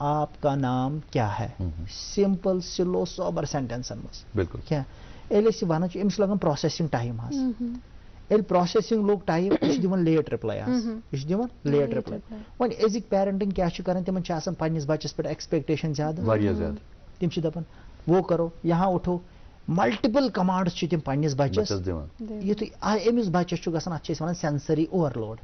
Speaker 4: आपका नाम क्या है सिंपल सिलो सोबर सेंटेंसन मज क्या वन अमिस लगान प्रोसेसिंग टाइम एल प्रोसेसिंग लोग टाइम यह दिवान लेट रिप्लाई यह दिवान लेट रिप्लाई वन अजिक पेरेंटिंग क्या कर तिमन पन्निस बच्चस पे एक्सपेक्टेशन ज्यादा तिम दपान वो करो यहाँ उठो मल्टीपल कमांड्स तिम पन्निस बच्चस युथु अमिस बच्चस गसान अत वन सेंसरी ओवरलोड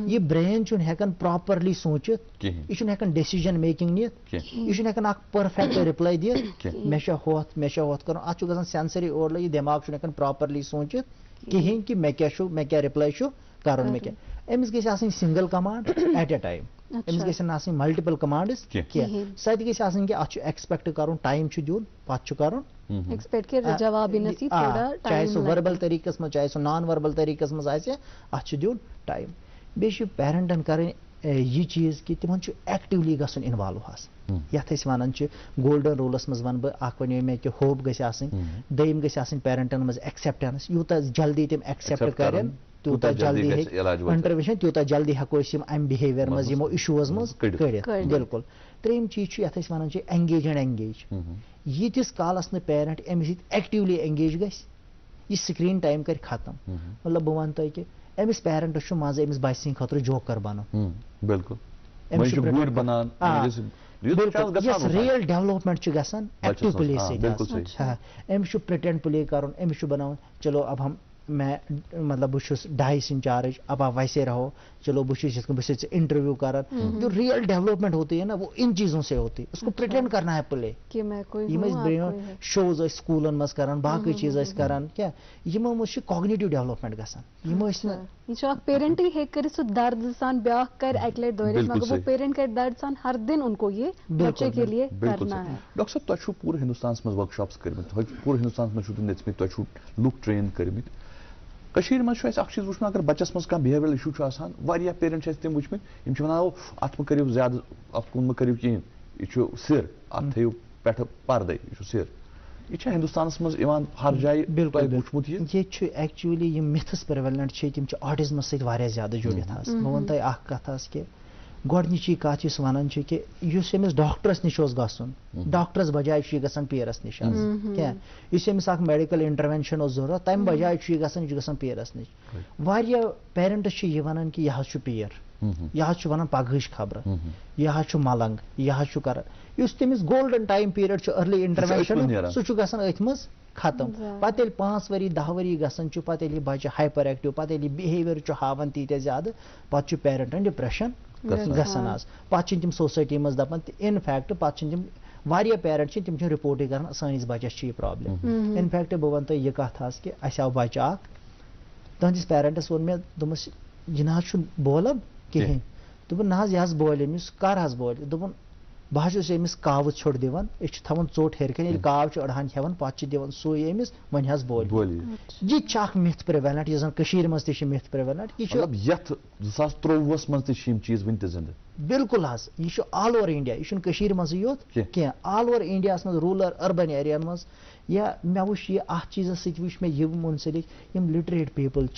Speaker 4: यह ब्रेन हेकान प्रॉपरली सोचित यह हेकान डिसीजन मेकिंग नित यह हेकान परफेक्ट रिप्लाई दित मे होत कर अत गसान सेंसरी ओवरलोड यह दिमाग हेकान प्रॉपरली सोचित कहें कि मैं क्या रिप्लाई कर अमिस गई single command at a time अमिस गई मल्टीपल कमांड्स सह कि अत एक्सपेक्ट कर टाइम दिन पे कर चाहे सह वर्बल तरीकस मज चाहे सह नॉन वर्बल तरीकस मज अत दिन टाइम बे पेरेंटन कर यह चीज कि तिमन एक्टिवली गसन इन्वॉल्व यथ वन गोल्डन रूलस मज वन वन मे कि होप गम गई पेरेंटन मज एक्सेप्टेंस यूता जल्दी तम एक्सेप्ट कर तूता जल्दी इंटरवेंशन तूता जल्दी हेको अम बिहेवियर मज यमो इशूज मज कड़ बिल्कुल। 3 चीज यथ वन एंगेज एंड एंगेज यीतिस कालस न पेरेंट अमिस एक्टिवली एंगेज गि स्क्रीन टाइम कर खत्म मतलब बह वन तुम कि अमिस पेरेंटस मज अमिस बच्चे खतर जोकर बन
Speaker 2: बिल्कुल
Speaker 4: रियल डेवलपमेंट गसान एक्टिव प्ले से अमिस प्रिटेंड प्ले कर अमिस बना चलो अब हम मैं मतलब बुशुस डाइस इंचार्ज, अब आप वैसे रहो, चलो बुशुस इंटरव्यू कर, जो रियल डेवलपमेंट होती है ना वो इन चीजों से होती है। उसको प्रिटेंड करना है प्ले
Speaker 3: कि मैं कोई
Speaker 4: यम शोज स्कूलन मज करान, बाकी चीज करान, क्या यमो मज कॉग्निटिव डेवलपमेंट गसान,
Speaker 3: यह पेरेंट ही हेक कर दर्द सान ब्याह कर अक लट दोहरे, मगर वो पेरेंट कर दर्द सान हर दिन उनको ये बच्चे के लिए करना है।
Speaker 2: डॉक्टर साहब तुम पूरे हिंदुस्तान में वर्कशॉप्स कर्मित, पूरे हिंदुस्तान में नचमित, तुम लुक ट्रेन कर्मित, कशीर मज चीज वुचन अगर बच्चस मज कह बिहेवियरल इशू आसान, वारिया पेरेंट तम वुचमित यम वनान अत मह करियो ज्यादा, अत कुन मह करियो कहें, यह सिर अत थो पे पर्दे, यह सिर, यह हिंदुस्तान मज हर जाए वुचमुत
Speaker 4: ये एक्चुअली यम मिथस प्रेवलेंट ऑटिज्म सत ज्यादा जुड़ित। बह वन तुम कथ कि गोडनिची कत वन कि अमिस डॉक्टरस निश गसन, डॉक्टरस बजाय गसन पीरस निश क्या अमिस मेडिकल इंटरवेंशन जरूरत, तम बजाय गसन पीरस निश। वारिया पेरेंट्स वन कि यह पीर, यह वन पगह खबर, यह मलंग, यह कर तमिस golden time period early intervention सह अथ मज खत्म। पे 5 वरी 10 वरी गसन पे बच्चे हाइपर एक्टिव, पे बिहेवियर हावन तीत ज्यादा, पे पेरेंटन डिप्रेशन गसन आज, पे तम सोसाइटी मज दपान, इनफैक्ट पे तम वारिया पेरेंट तम रिपोर्ट कर सानिस बच्चस यह प्रॉब्लम। इनफैक्ट बह वन तुम यह कथ कि अस आव बच्चा तुंदिस पेरेंटस वोन मे दोपस यह ना बोलन कहें, दोपन ना यह बोल अमिस कर बोल, दोपन बह अमिस काव छोड़ दिवान, थवान चोट हेरकन, काव अड़हान हेवान, पे दिवान सुई अमिस वन बोल। यह मिथ प्रेवलेंट, यह जन मज मिथ प्रेवलेंट,
Speaker 2: यह 2023 मज चीज वन जिंद
Speaker 4: बिल्कुल यह ऑल ओवर इंडिया, यह मज योत क्या ऑल ओवर इंडिया मज रूरल अर्बन एरिया मज। या मे वो यह चीज सच मे यह मुंसलिक यम literate people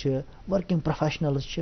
Speaker 4: working professionals,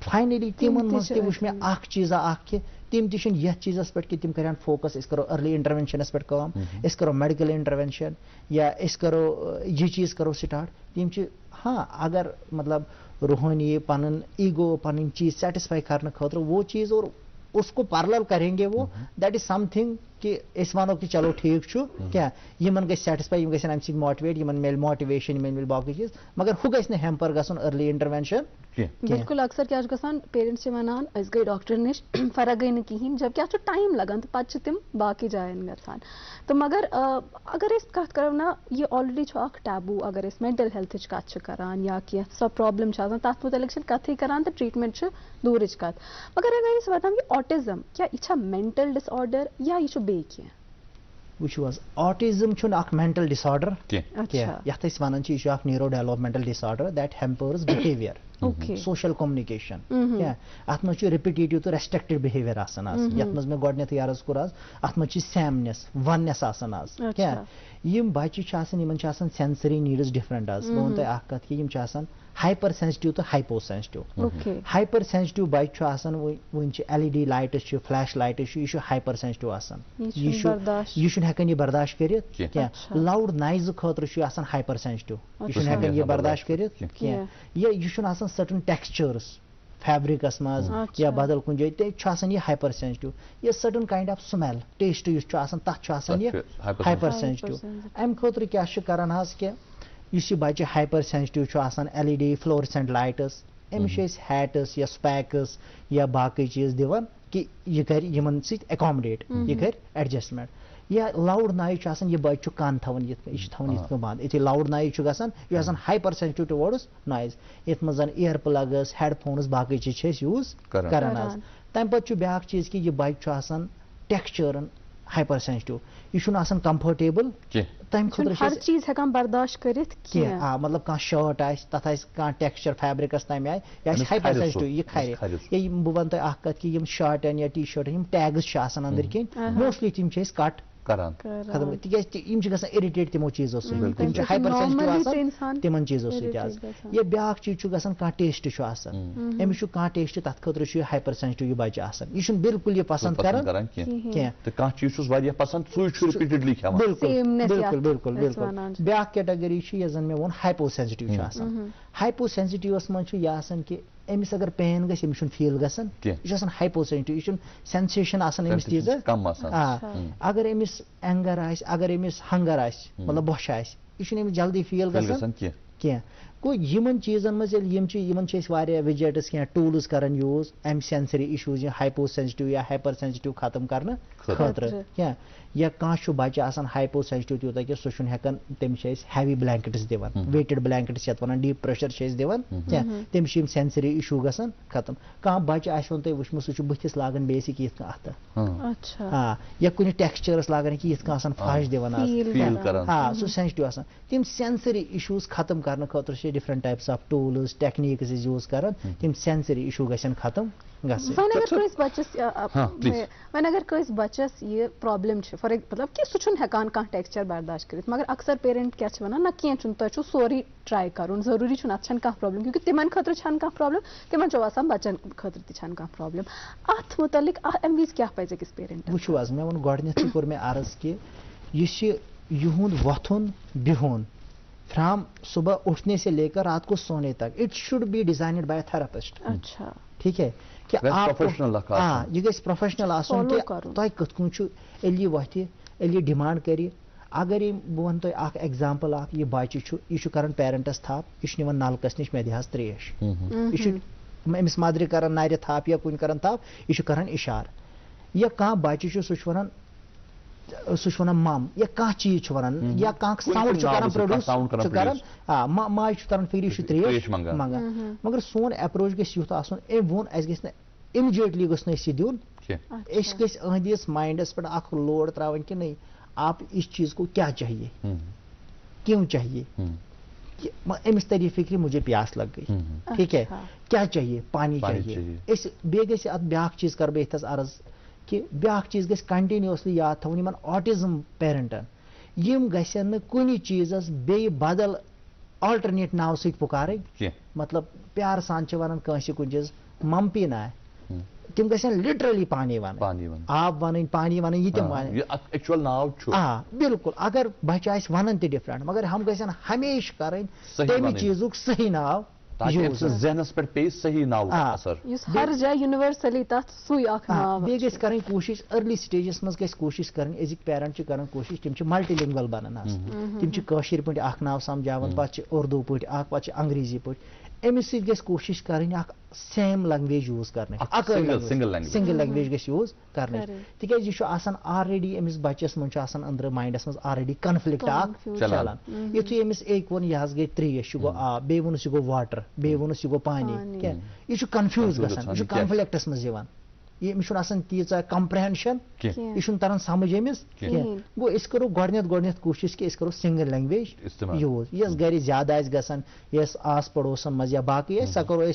Speaker 4: finally तिमन मज मे चीजा कि तम तह चीजस पे कि तम कर फोकस, अस करो अर्ली इंटरवेंशनस पे काम, अस करो मेडिकल इंटरवेंशन, या अस करो यह चीज करो स्टार्ट। तम हाँ अगर मतलब रूहानी पन ईगो पन चीज सेटिस्फाई करने खतर वो चीज और उसको पैरेलल करेंगे वो, दैट इज समथिंग कि अस वनो कि चलो ठीक क्या यमन गई सेटिस्फाई, गन अम सत मोटिवेट, यमन मिल मोटिवेशन, यमन मिल बाकी चीज, मगर हु गई हेम्पर गसन अर्ली इंटरवेंशन।
Speaker 3: बिल्कुल अक्सर क्या गसान पेरेंट्स वनान अस गई डॉक्टर निश फर्क गई कहीं, जब क्या टाइम लगान तो पे तम बाकी जायन गसान। तो मगर अगर अस कत करो ना, ये ऑलरेडी टैबू, अगर अस मेंटल हेल्थ कत करान या कह सो प्रॉब्लम तथ मुतलिक कथ करान तो ट्रीटमेंट दूर कत, मगर अगर अस वन ये ऑटिज्म क्या यह मेंटल डिसऑर्डर या यह बे कह
Speaker 4: वो ऑटिज्म मेंटल डिसऑर्डर यथ वन यह neuro developmental disorder that hampers behaviour, social communication, क्या अत मज रिपीटेटिव तो रेस्ट्रिक्टेड बिहेवियर आसान आज, यथ मज मे गोडनेथ अर्ज कोर आज, अत मज सैमनेस वननेस आसान आज, क्या यम बच्चे सेंसरी नीड्स डिफरेंट आज। बह वन तुम कथ कि हाइपर सेंसिटिव तो हाइपो सेंसिटिव। हाइपर सेंसिटिव बच्चे one LED lights, flash lights, यह हाइपर सेंसिटिव आसान, यह हेकन यह बर्दाश्त कर, क्या लाउड नाइज खतर हाइपर सेंसिटिव, यह हेकन यह बर्दाश्त कर, क्या यह सर्टन टेक्सचर्स फैब्रिकस मज या बदल कुन जाए यह हाइपर सेंसिटिव। यह certain kind of smell taste तथ हाइपर सेंसिटिव। अम खतर क्या करान क्या यह बच्चे hypersensitive LED fluorescent lights, अमिस हैट्स या स्पैक्स या बाकी चीज दिवान कि यह कर यमन सत एकोमोडेट, यह कर एडजस्टमेंट। या लाउड नाइज यह बच्चे कान थवन यह बंद, ये लाउड नाइज यह हाइपर सेंसिटिव टुवर्ड्स नाइज, ये मज ईयर प्लग्स हेडफोन्स बाकी चीज यूज करान। तम पे ब्या चीज कि यह बच्चे टेक्सचरन हाइपर सेंसिटिव, यह कंफर्टेबल, तम खतर
Speaker 3: हर चीज हेकान बर्दाश्त करित
Speaker 4: क्या मतलब कह शर्ट तथ कह टेक्सचर फैब्रिकस तम आय यह हाइपर सेंसिटिव, यह खर ये बह वन तुम कथ कि शर्टन या टी शर्टन टैग्स अंदर कन मोस्टली तम कट खत्म तिज इरिटेट तमो चीजों हाइपर सेंसिटिव तिमन चीजों ये ब्या चीज कह टेस्ट अमिस कह टेस्ट तथ खतर हाइपर सेंसिटिव यह बच्चे यह बिल्कुल यह पसंद करान बिल्कुल बिल्कुल बिल्कुल। ब्या कैटेगरी यह जन मे वो हाइपो सेंसिटिव, हाइपो सेंसिटिवस मज यह कि अमिस अगर पेन गमिस फील गसान यह हाइपो सेंसिटिव, यह सेंसेशन अमिस चीज अगर अमिस एंगर अगर अमिस हंगर मतलब बोश यह जल्दी फील गसान क्या गो यमन चीजन मज विजेट्स क्या टूल्स करन यूज अम सेंसरी इशूज हाइपो सेंसिटिव या हाइपर सेंसिटिव खत्म करने खतर क्या या कह बच्चे आसान हाइपो सेंसिटिव तूत कि सह हेकान तमिस हैवी ब्लैंकेट्स दिवान वेटेड ब्लैंकेट्स ये वन डीप प्रेशर दिवान क्या तमिस सेंसरी इशू गसान खत्म कह बच्चे आन तुम वुचमुत सह बुथिस लागान बेसिक ये अत हाँ या कुछ टेक्सचरस लागान कि ये फश दिवान हाँ सह सेंसिटिव आसान तम सेंसरी इशूज खत्म करने खतर different types of tools techniques use कर तम सेंसरी इशू गसन खत्म
Speaker 3: अगर कस बच्चस ये प्रॉब्लम फॉर मतलब कि सह हेकान कह टेक्सचर बर्दाश्त कर मगर अक्सर पेरेंट क्या वन ना कह तुम सोरी ट्राई कर जरूरी अत कह प्रॉब्लम क्योंकि तिमन खतर कह प्रॉब्लम तिमन आसान बच्चन खतर तह प्रॉब्लम अत मुतलिक अम विज क्या पे अकिस पेरेंट
Speaker 4: वो मे वो गो कोर मे अर्ज कि युहुंद वथुन बिहुन फ्रॉम सुबह उठने से लेकर रात को सोने तक it should be designed by therapist
Speaker 3: अच्छा
Speaker 4: ठीक है कि आप हाँ यह गई प्रोफेशनल आसन कि तुम कत ये वथ ये डिमांड कर अगर बह वन तुम एग्जाम्पल यह बच्चे यह कर पेरेंटस थप यह नलकस नश मे दिहस त्रेश यह अमिस मदर कर नर थप या कुन कर थप यह कर इशार या कह बच्चे सह वन मम या कह चीज वन या कह साउंड प्रोड्यूस माज तर फिर त्रेश मंगान मगर सोन अप्रोच गुत आसन एम वो अस इमीडिएटली गस दिन अहंदिस माइंडस पे लोड त्रावन कि नहीं आप इस चीज को क्या चाहिए क्यों चाहिए अमिस तरी फिक्र मुझे प्यास लग गई ठीक है क्या चाहिए पानी चाहिए बे ब्या चीज कर बे अर्ज कि ब्या चीज गस कंटिन्यूसली याद थवन ऑटिज्म पेरेंटन यम गसन कुन चीजस बे बदल अल्टरनेट नाव सत पुकार मतलब प्यार सान वन कंस कुन चीज मम्पी ना तम गसन लिटरली पानी वन आब वन पानी वन ये तम
Speaker 2: एक्चुअल नाव
Speaker 4: बिल्कुल अगर बच्चे वन डिफरेंट मगर हम गसन हमेशा करें तम चीजुक सही नाव
Speaker 2: जहनस पे पे सही नाव असर
Speaker 3: हर जगह यूनिवर्सली तथ सुई
Speaker 4: बे गस करन कोशिश अर्ली स्टेजस मज गस कोशिश करन एजिक पेरेंट करन कोशिश तिम मल्टीलिंगुअल बनन तिम कशर पे नाव समझावन पे उर्दू पे पे अंग्रेजी पे अमिस सत कोशिश कर सेम लैंग्वेज यूज करने सिंगल लैंग्वेज गस यूज करने तिकाज यह ऑलरेडी अमिस बच्चस मन अंदर माइंडस मज ऑलरेडी कन्फ्लिक्ट चलान युथु अमिस एक वो यह गई त्रेश गो आब बे वोनस गो वाटर बे वोनस गो पानी क्या यह कन्फ्यूज गसान यह कन्फ्लिक्टस मज यह तीचा कम्प्रहेंशन यह तरन समझ अमिस गो करो गोडनेथ कोशिश कि करो सिंगल लैंग्वेज यूज यस गर ज्यादा गसान यस आस पड़ोसन मज या बाकी सह करो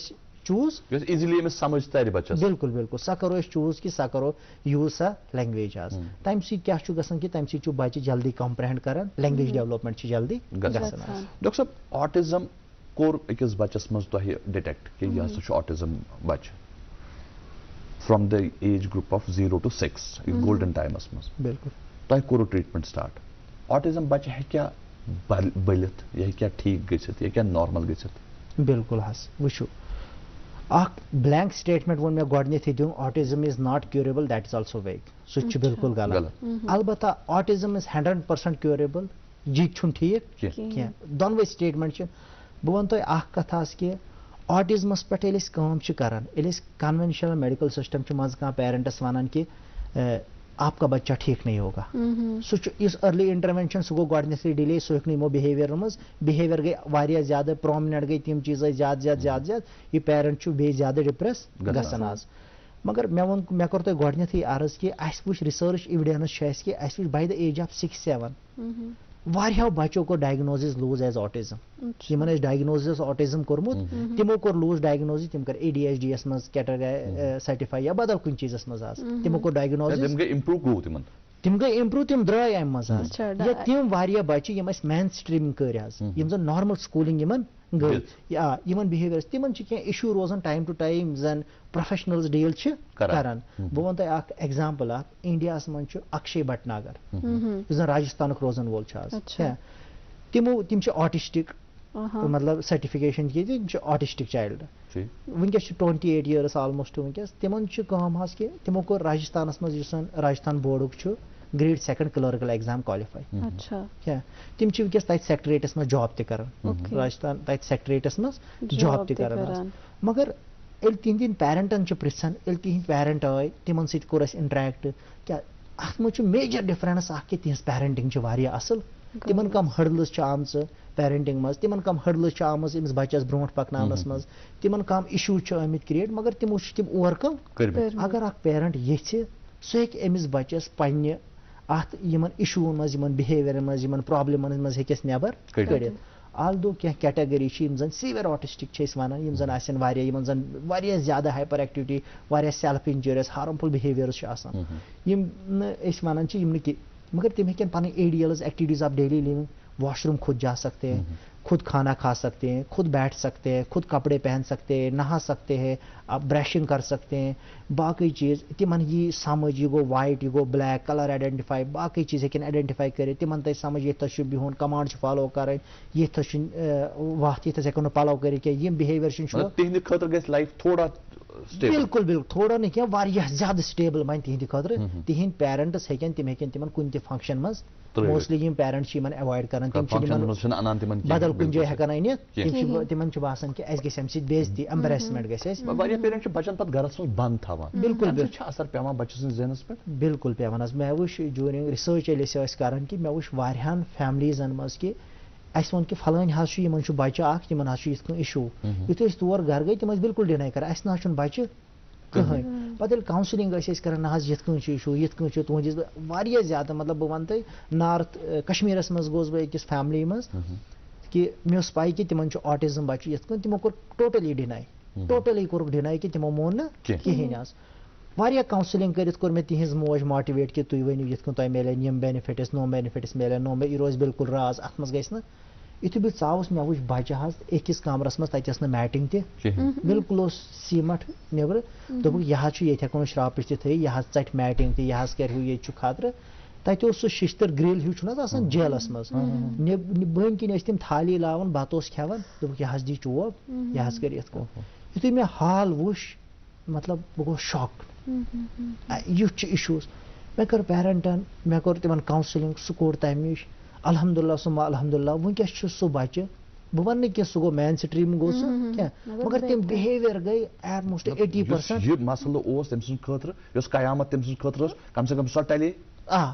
Speaker 4: चूज
Speaker 2: इजीली समझ तर बच्चस
Speaker 4: बिल्कुल बिल्कुल सह करो चूज कि सह करो यूज सा लैंग्वेज आज तम क्या कि तम बच्चे जल्दी कॉम्प्रहेंड कर लैंग्वेज डेवलपमेंट जल्दी
Speaker 2: डॉक्टर साहब ऑटिज्म कोर अकिस बच्चस मज तुह डिटेक्ट कि यह हसा ऑटिज्म बच्चे from the age group of 0 to 6 golden times मज
Speaker 4: बिल्कुल
Speaker 2: तुह कोर ट्रीटमेंट स्टार्ट ऑटिज्म बच्चे हेक्या बलित यह हेक्या ठीक गसित यह क्या नॉर्मल गसित
Speaker 4: बिल्कुल हस वुचु ब्लैंक स्टेटमेंट वो मे गोडनेथ दिन autism is not curable that is also वेग सह बिल्कुल गलत अलबत्ता ऑटिज्म इज 100% क्यूरेबल जी ठीक क्या दोनवे स्टेटमेंट बह वन तुह कथ कि ऑटिज्मस पे कर कन्वेंशनल मेडिकल सिस्टम मज पेरेंटस वन कि आपका बच्चा ठीक नहीं होगा इस अर्ली इंटरवेंशन सह गो गोडनेथली डिले सह हेक यमो बिहेवियर मज बिहेवियर गई वारिया ज्यादा प्रोमिनेंट गई तम चीज ज्यादा यह पेरेंट बे ज्यादा डिप्रेस गसान आज मगर मे कोर तुह गोडनेथी अर्ज कि वो रिसर्च एविडेंस कि वो बाय द एज ऑफ 6-7 वारियाव बच्चों को डायग्नोसिस लूज एज ऑटिज्म यमन डायग्नोसिस ऑटिज्म कोरमुत तिमो कोर लूज डायग्नोसिस तिम कर ADHD मज कैटेगरी सर्टिफाई या बदल कुछ चीजस मज तिमो को डायग्नोसिस तिम गई इम्प्रूव तिम द्राय अम मज या तिम वारिया बच्चे यम मेन स्ट्रीमिंग कर यम जन नॉर्मल स्कूलिंग यमन गई यमन बिहेवियर तिमन इशू रोजान टाइम टू टाइम जन प्रोफेशनल्स डील करान बह वन तुह एग्जाम्पल इंडिया मन अक्षय भटनागर जन राजस्थान रोजन वोल तिम ऑटिस्टिक मतलब सर्टिफिकेशन की ऑटिस्टिक चाइल्ड वनकस 28 years ऑलमोस्ट वनकस तिमन कि तिमो को राजस्थान मज Rajasthan board grade 2 clerical exam qualify
Speaker 3: अच्छा
Speaker 4: क्या तिम छ वस तत सेक्रेटरीस में जॉब ते करन राजस्थान तत सेक्रेटरीस में जॉब ते करन मगर एल तिहंदिन पेरेंटन छ पृछन एल तिहंद पेरेंट आय तिमन सहित कोर अस इंटरेक्ट क्या अत मज मेजर डिफरेंस कि तिहंज पेरेंटिंग छ वारिया असल तिमन कम हर्डल्स छ आमच पेरेंटिंग मज तिमन कम हर्डल्स छ आमज इमस बच्चस ब्रोंठ पकनावनस मज तिमन कम इशूज छ आमित क्रिएट मगर तिमो छ तिम ओवरकम अगर अख पेरेंट येछ सो हेक एमिस बच्चस पन्ने अत यमन इशून मज यमन बिहेवियर मज यमन प्रॉब्लमन मज हेकस नेबर कड़ित आल्दो क्या कैटेगरी छ यम जन सीवियर ऑटिस्टिक छ वनान यम जन आसन वारिया यमन जन वारिया ज्यादा हाइपर एक्टिविटी वारिया सेल्फ इंजरियस हार्मफुल बिहेवियर्स छ आसान यम इस वनान छ यम न मगर तिम हेकन पन ADLs activities of daily living washroom खुद जा सकते हैं, खुद खाना खा सकते हैं, खुद बैठ सकते हैं, खुद कपड़े पहन सकते हैं, नहा सकते हैं, आप ब्रशिंग कर सकते हैं, बाकी चीज़ तिमन ये समझ ये गो वाइट ये गो ब्लैक कलर आइडेंटिफाई बाकी चीज़ हेकन आइडेंटिफाई करे तिमन तय समझ ये तश बिहुन कमांड फॉलो करें ये तश वक्त ये हेकन फॉलो करे कि यम बिहेवियर
Speaker 2: तिहंद खतर गस लाइफ थोड़ा
Speaker 4: बिल्कुल बिल्कुल थोड़ा नहीं क्या वारिया ज्यादा स्टेबल वन तिहंद खतर तिहंद पेरेंट्स हेकन तिम हेकन तिमन कुन ते फंक्शन मज मोस्टली यम पेरेंट्स यमन अवॉइड करन तिम बदल कुन जय हेकन अन तिमन छ बासन कि एस गस एमसी बेइज्जती एम्बैरेसमेंट गस
Speaker 2: वारिया पेरेंट छ बचन पत घरस में बंद थावन
Speaker 4: बिल्कुल
Speaker 2: छ असर पेवान बच्चस इन जहनस पे
Speaker 4: बिल्कुल पेवान मैं वुश ड्यूरिंग रिसर्च एलिस करन कि मैं वुश वारियान फैमिलीजन मज कि अस वो कि फलान हज यमन बच्चे अख यमन हज इशू युत तौर घर गई तिम बिल्कुल डिनाई कर अस ना बच्चे कहीं पे काउंसलिंग कर ना इशू ये तुहस वारिया ज्यादा मतलब बह वन तुम नॉर्थ कश्मीरस मज गोस बह अकिस फैमिली मज कि मे पाई कि तिमन ऑटिज्म बच्चे तिमो कोर टोटली डिनाई कोर डिनाई कि तिमो मोन ना कहें वारिया काउंसलिंग कर कोर मे तिहज मोज मोटिवेट कि तुम वनियो ये तुम मिलन यम बेनिफिट्स नो बेनिफिट्स मिलन नो यह रोज बिल्कुल राज अत मज गस युथ बह चावस मे वुच बच्चे हज अकिस कमरस मज तस मैटिंग बिल्कुल सीमट नबर दोप यह हेको श्राप थी यह चट मैटिंग यह कर ये खतर तत सह शिश्तर ग्रिल हूँ जेलस मज बन किन तम थाली लावन बत खेवान दोप यह दी चोब यह कर युथ मे हाल वुश मतलब बह गो शॉक युथ इशूज मे कर पेरेंटन मे कर तिमन काउंसलिंग सह कोर तम नश अल्हम्दुलिल्लाह सुम्मा अल्हम्दुलिल्लाह वुनकस सह बच्चे बह वन कि सह गो मेन स्ट्रीम गो सह क्या मगर तम बिहेवियर गई ऑलमोस्ट 80%
Speaker 2: ये मसलो तम सद खतर कयामत तम सद खतर कम से कम सह टले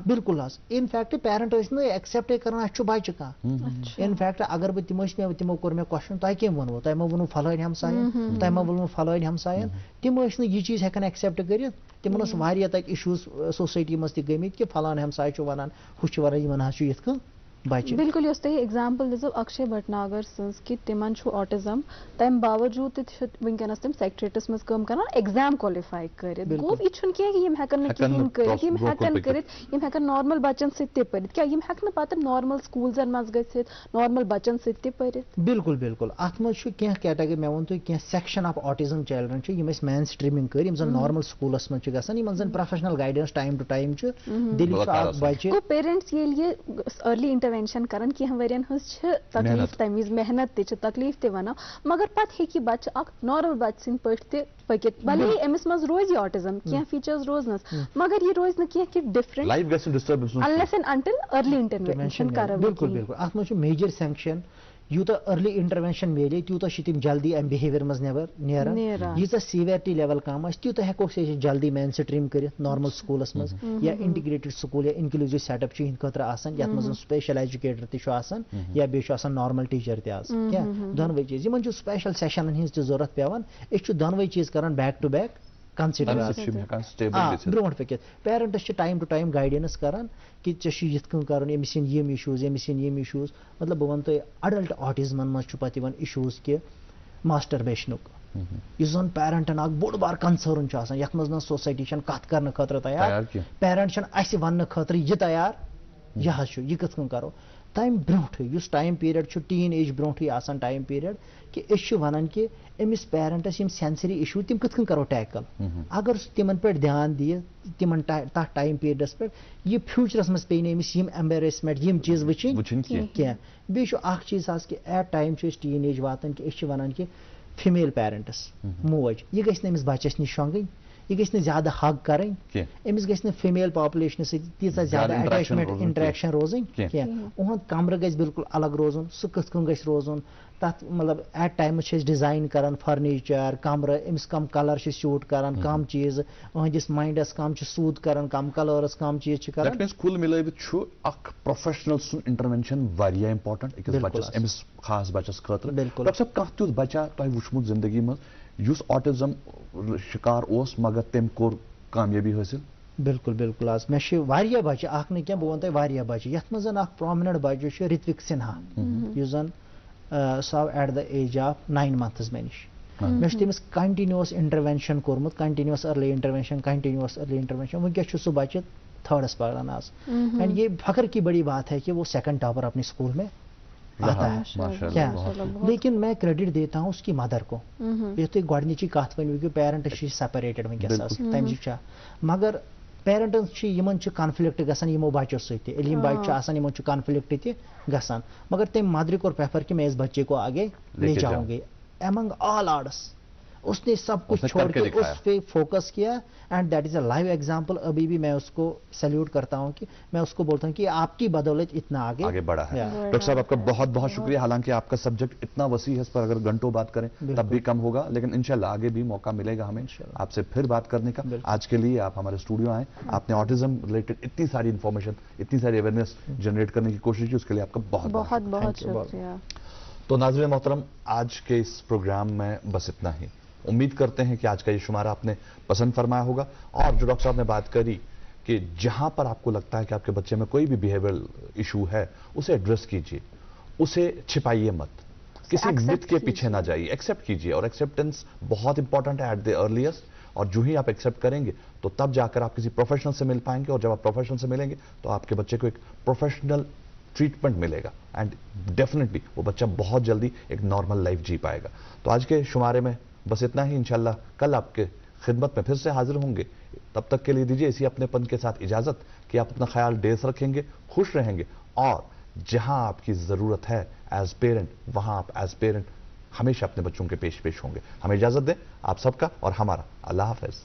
Speaker 4: बिल्कुल इनफैक्ट पेरेंट एक्सेप्ट कर बच्चे कह इनफैक्ट अगर बह तिमो कोर मे क्वेश्चन तुम कम वो तुम वो फलान हमसायन तुम वो फलान हमसायन तिम यह चीज हेकन एक्सेप्ट कर तिमन तत इशूज सोसाइटी मज गमित कि फलान हमसाय वन हु वन यमन ये बच्चे
Speaker 3: बिल्कुल तुम एग्जाम्पल दिजो अक्षय भटनागर सज कि तिमन ऑटिज्म तम बावजूद वनकस तम सेक्रेटरीस मज काम कर एग्जाम क्वालिफाई कर गो यह कि यम हेकन कहीं कर यम हेकन कर यम हेकन नॉर्मल बच्चन सत पढ़ क्या यम हेकन पत नॉर्मल स्कूल्सन मज गसित नॉर्मल बच्चन सत पढ़
Speaker 4: बिल्कुल बिल्कुल अत मज कैटेगरी मे वो तुम सेक्शन ऑफ ऑटिज्म चिल्ड्रन यम मेन स्ट्रीमिंग कर यम नॉर्मल स्कूलस मज गसान यम जन professional guidance time to time दिल बच्चे
Speaker 3: पेरेंट्स ये अर्ली इंटरवेंशन करन कि हम वरियन हज तकलीफ तमीज मेहनत तकलीफ ते वना मगर पत हेकी बच्चे अख नॉर्मल बच्चे सिन पठ ते पकित भले ही एमएस मज रोज ये ऑटिज्म क्या फीचर्स रोजनस मगर ये रोज न क्या कि डिफरेंट
Speaker 2: लाइफ गसन disturbance
Speaker 3: unless and until early intervention कर
Speaker 4: बिल्कुल बिल्कुल अत मज मेजर सैंक्शन यूत अर्ली इंटरवेंशन मिले तूत जल्दी अम बिहेवियर मज नबर नेरान यीजा सीवियरिटी लेवल कम तूत हेको जल्दी मेन स्ट्रीम कर नॉर्मल स्कूलस मज या इंटीग्रेटेड स्कूल या इंक्लूसिव सेटअप इन खतर आसान यत मज स्पेशल एजुकेटर तह आसान या बेस नॉर्मल टीचर तज क्या दोनवे चीज इन स्पेशल सेशन हज जरूरत पेवान दोनवे चीज कर बैक टू बैक कंसिडर ब्रोह पकित parents time to time guidance करान कि ये कर यम इशूज यम इशूज मतलब बह वन तुम अडल्ट ऑटिज्म मज पे इशूज कि मास्टरबेशनुक इस जन पेरेंटन बोड़ बार कंसर्न यथ मज सोसाइटी कत कर खतर तैयार पेरेंट वन खतर यह तैयार यह कथ करो तम bro time period teen age bro आसान टाइम पीरियड कि वन कि अमिस पेरेंटस यम सेंसरी इशू तम कथ करो टैकल अगर तिमन पे ध्यान दिए तिमन तथ टाइम पीरियडस पे यह फ्यूचरस मज पे अमिस यम एम्बेरसमेंट यम चीज वुचन क्या बे चीज कि एट टाइम टीन एज वातान कि वन कि फीमेल पेरेंटस मोज यह गि अमिस बच्चस नश शोंगन यह गई ज्यादा हग करें अमिस गई फीमेल पॉपुलेशन तीजा ज्यादा अटैचमेंट इंटरेक्शन रोजन उहद कमर गई बिल्कुल अलग रोजन सह कथ कन गई रोजन तथ मतलब एट टाइम डिजाइन करान फर्नीचर कमर अमिस कम कलर सूट करान कम चीज अहदिस माइंडस कम सूद करान कम कलर्स कम चीज करान
Speaker 2: कुल मिलैवित प्रोफेशनल सुन इंटरवेंशन वारिया इंपॉर्टेंट अकिस बच्चस अमिस खास बच्चस खतर
Speaker 4: बिल्कुल
Speaker 2: डॉक्टर साहब कह तुथ बच्चा तुम वुचमुत जिंदगी मज युस ऑटिज्म शिकार ओस मगर तम कोर कामयाबी हासिल
Speaker 4: बिल्कुल बिल्कुल आज मे वारिया बच्चे अख न क्या बह वन तुम वारिया बच्चे यथ मज अख प्रोमिनेंट बच्चे ऋत्विक सिन्हा युस जन so at the age of 9 months मे निश मे तमिस कंटिन्यूअस इंटरवेंशन कोर्मुत कंटिन्यूअस अर्ली इंटरवेंशन वनकस सह बच्चे 3rd पढ़ान आज एंड ये फख्र की बड़ी बात है कि वो 2nd टॉपर अपने स्कूल में आता है क्या लेकिन मैं क्रेडिट देता हूँ उसकी मदर को ये तो गोडनिची कथ वन कि पेरेंट सेपरेटेड वनकस तम मगर पेरेंटन कन्फ्लिक्ट गसान यमो बच्चों सम बच्चे कन्फ्लिक्ट तक मगर तम मदर को प्रेफर कि मैं इस बच्चे को आगे ले जाऊंगी एमंग ऑल ऑर्डर्स उसने सब कुछ छोड़ के उस पे फोकस किया and that is a live example अभी भी मैं उसको सैल्यूट करता हूं कि मैं उसको बोलता हूं कि आपकी बदौलत इतना आगे
Speaker 2: बढ़ा है। डॉक्टर साहब आपका बहुत बहुत शुक्रिया। हालांकि आपका सब्जेक्ट इतना वसी है, इस पर अगर घंटों बात करें तब भी कम होगा, लेकिन इंशाल्लाह आगे भी मौका मिलेगा हमें आपसे फिर बात करने का। आज के लिए आप हमारे स्टूडियो आए, आपने ऑटिज्म रिलेटेड इतनी सारी इंफॉर्मेशन, इतनी सारी अवेयरनेस जनरेट करने की कोशिश की, उसके लिए आपका बहुत बहुत
Speaker 3: शुक्रिया।
Speaker 2: तो नाज़रीन मोहतरम, आज के इस प्रोग्राम में बस इतना ही। उम्मीद करते हैं कि आज का ये शुमारा आपने पसंद फरमाया होगा, और जो डॉक्टर साहब ने बात करी कि जहां पर आपको लगता है कि आपके बच्चे में कोई भी बिहेवियरल इशू है, उसे एड्रेस कीजिए, उसे छिपाइए मत, किसी मिथ के पीछे ना जाइए, एक्सेप्ट कीजिए। और एक्सेप्टेंस बहुत इंपॉर्टेंट है एट द अर्लीस्ट, और जो ही आप एक्सेप्ट करेंगे तो तब जाकर आप किसी प्रोफेशनल से मिल पाएंगे, और जब आप प्रोफेशनल से मिलेंगे तो आपके बच्चे को एक प्रोफेशनल ट्रीटमेंट मिलेगा एंड डेफिनेटली वो बच्चा बहुत जल्दी एक नॉर्मल लाइफ जी पाएगा। तो आज के शुमारे में बस इतना ही। इंशाल्लाह कल आपके खिदमत में फिर से हाजिर होंगे। तब तक के लिए दीजिए इसी अपनेपन के साथ इजाजत कि आप अपना ख्याल डेस रखेंगे, खुश रहेंगे, और जहां आपकी जरूरत है एज पेरेंट, वहां आप एज पेरेंट हमेशा अपने बच्चों के पेश होंगे। हमें इजाजत दें आप सबका और हमारा। अल्लाह हाफिज।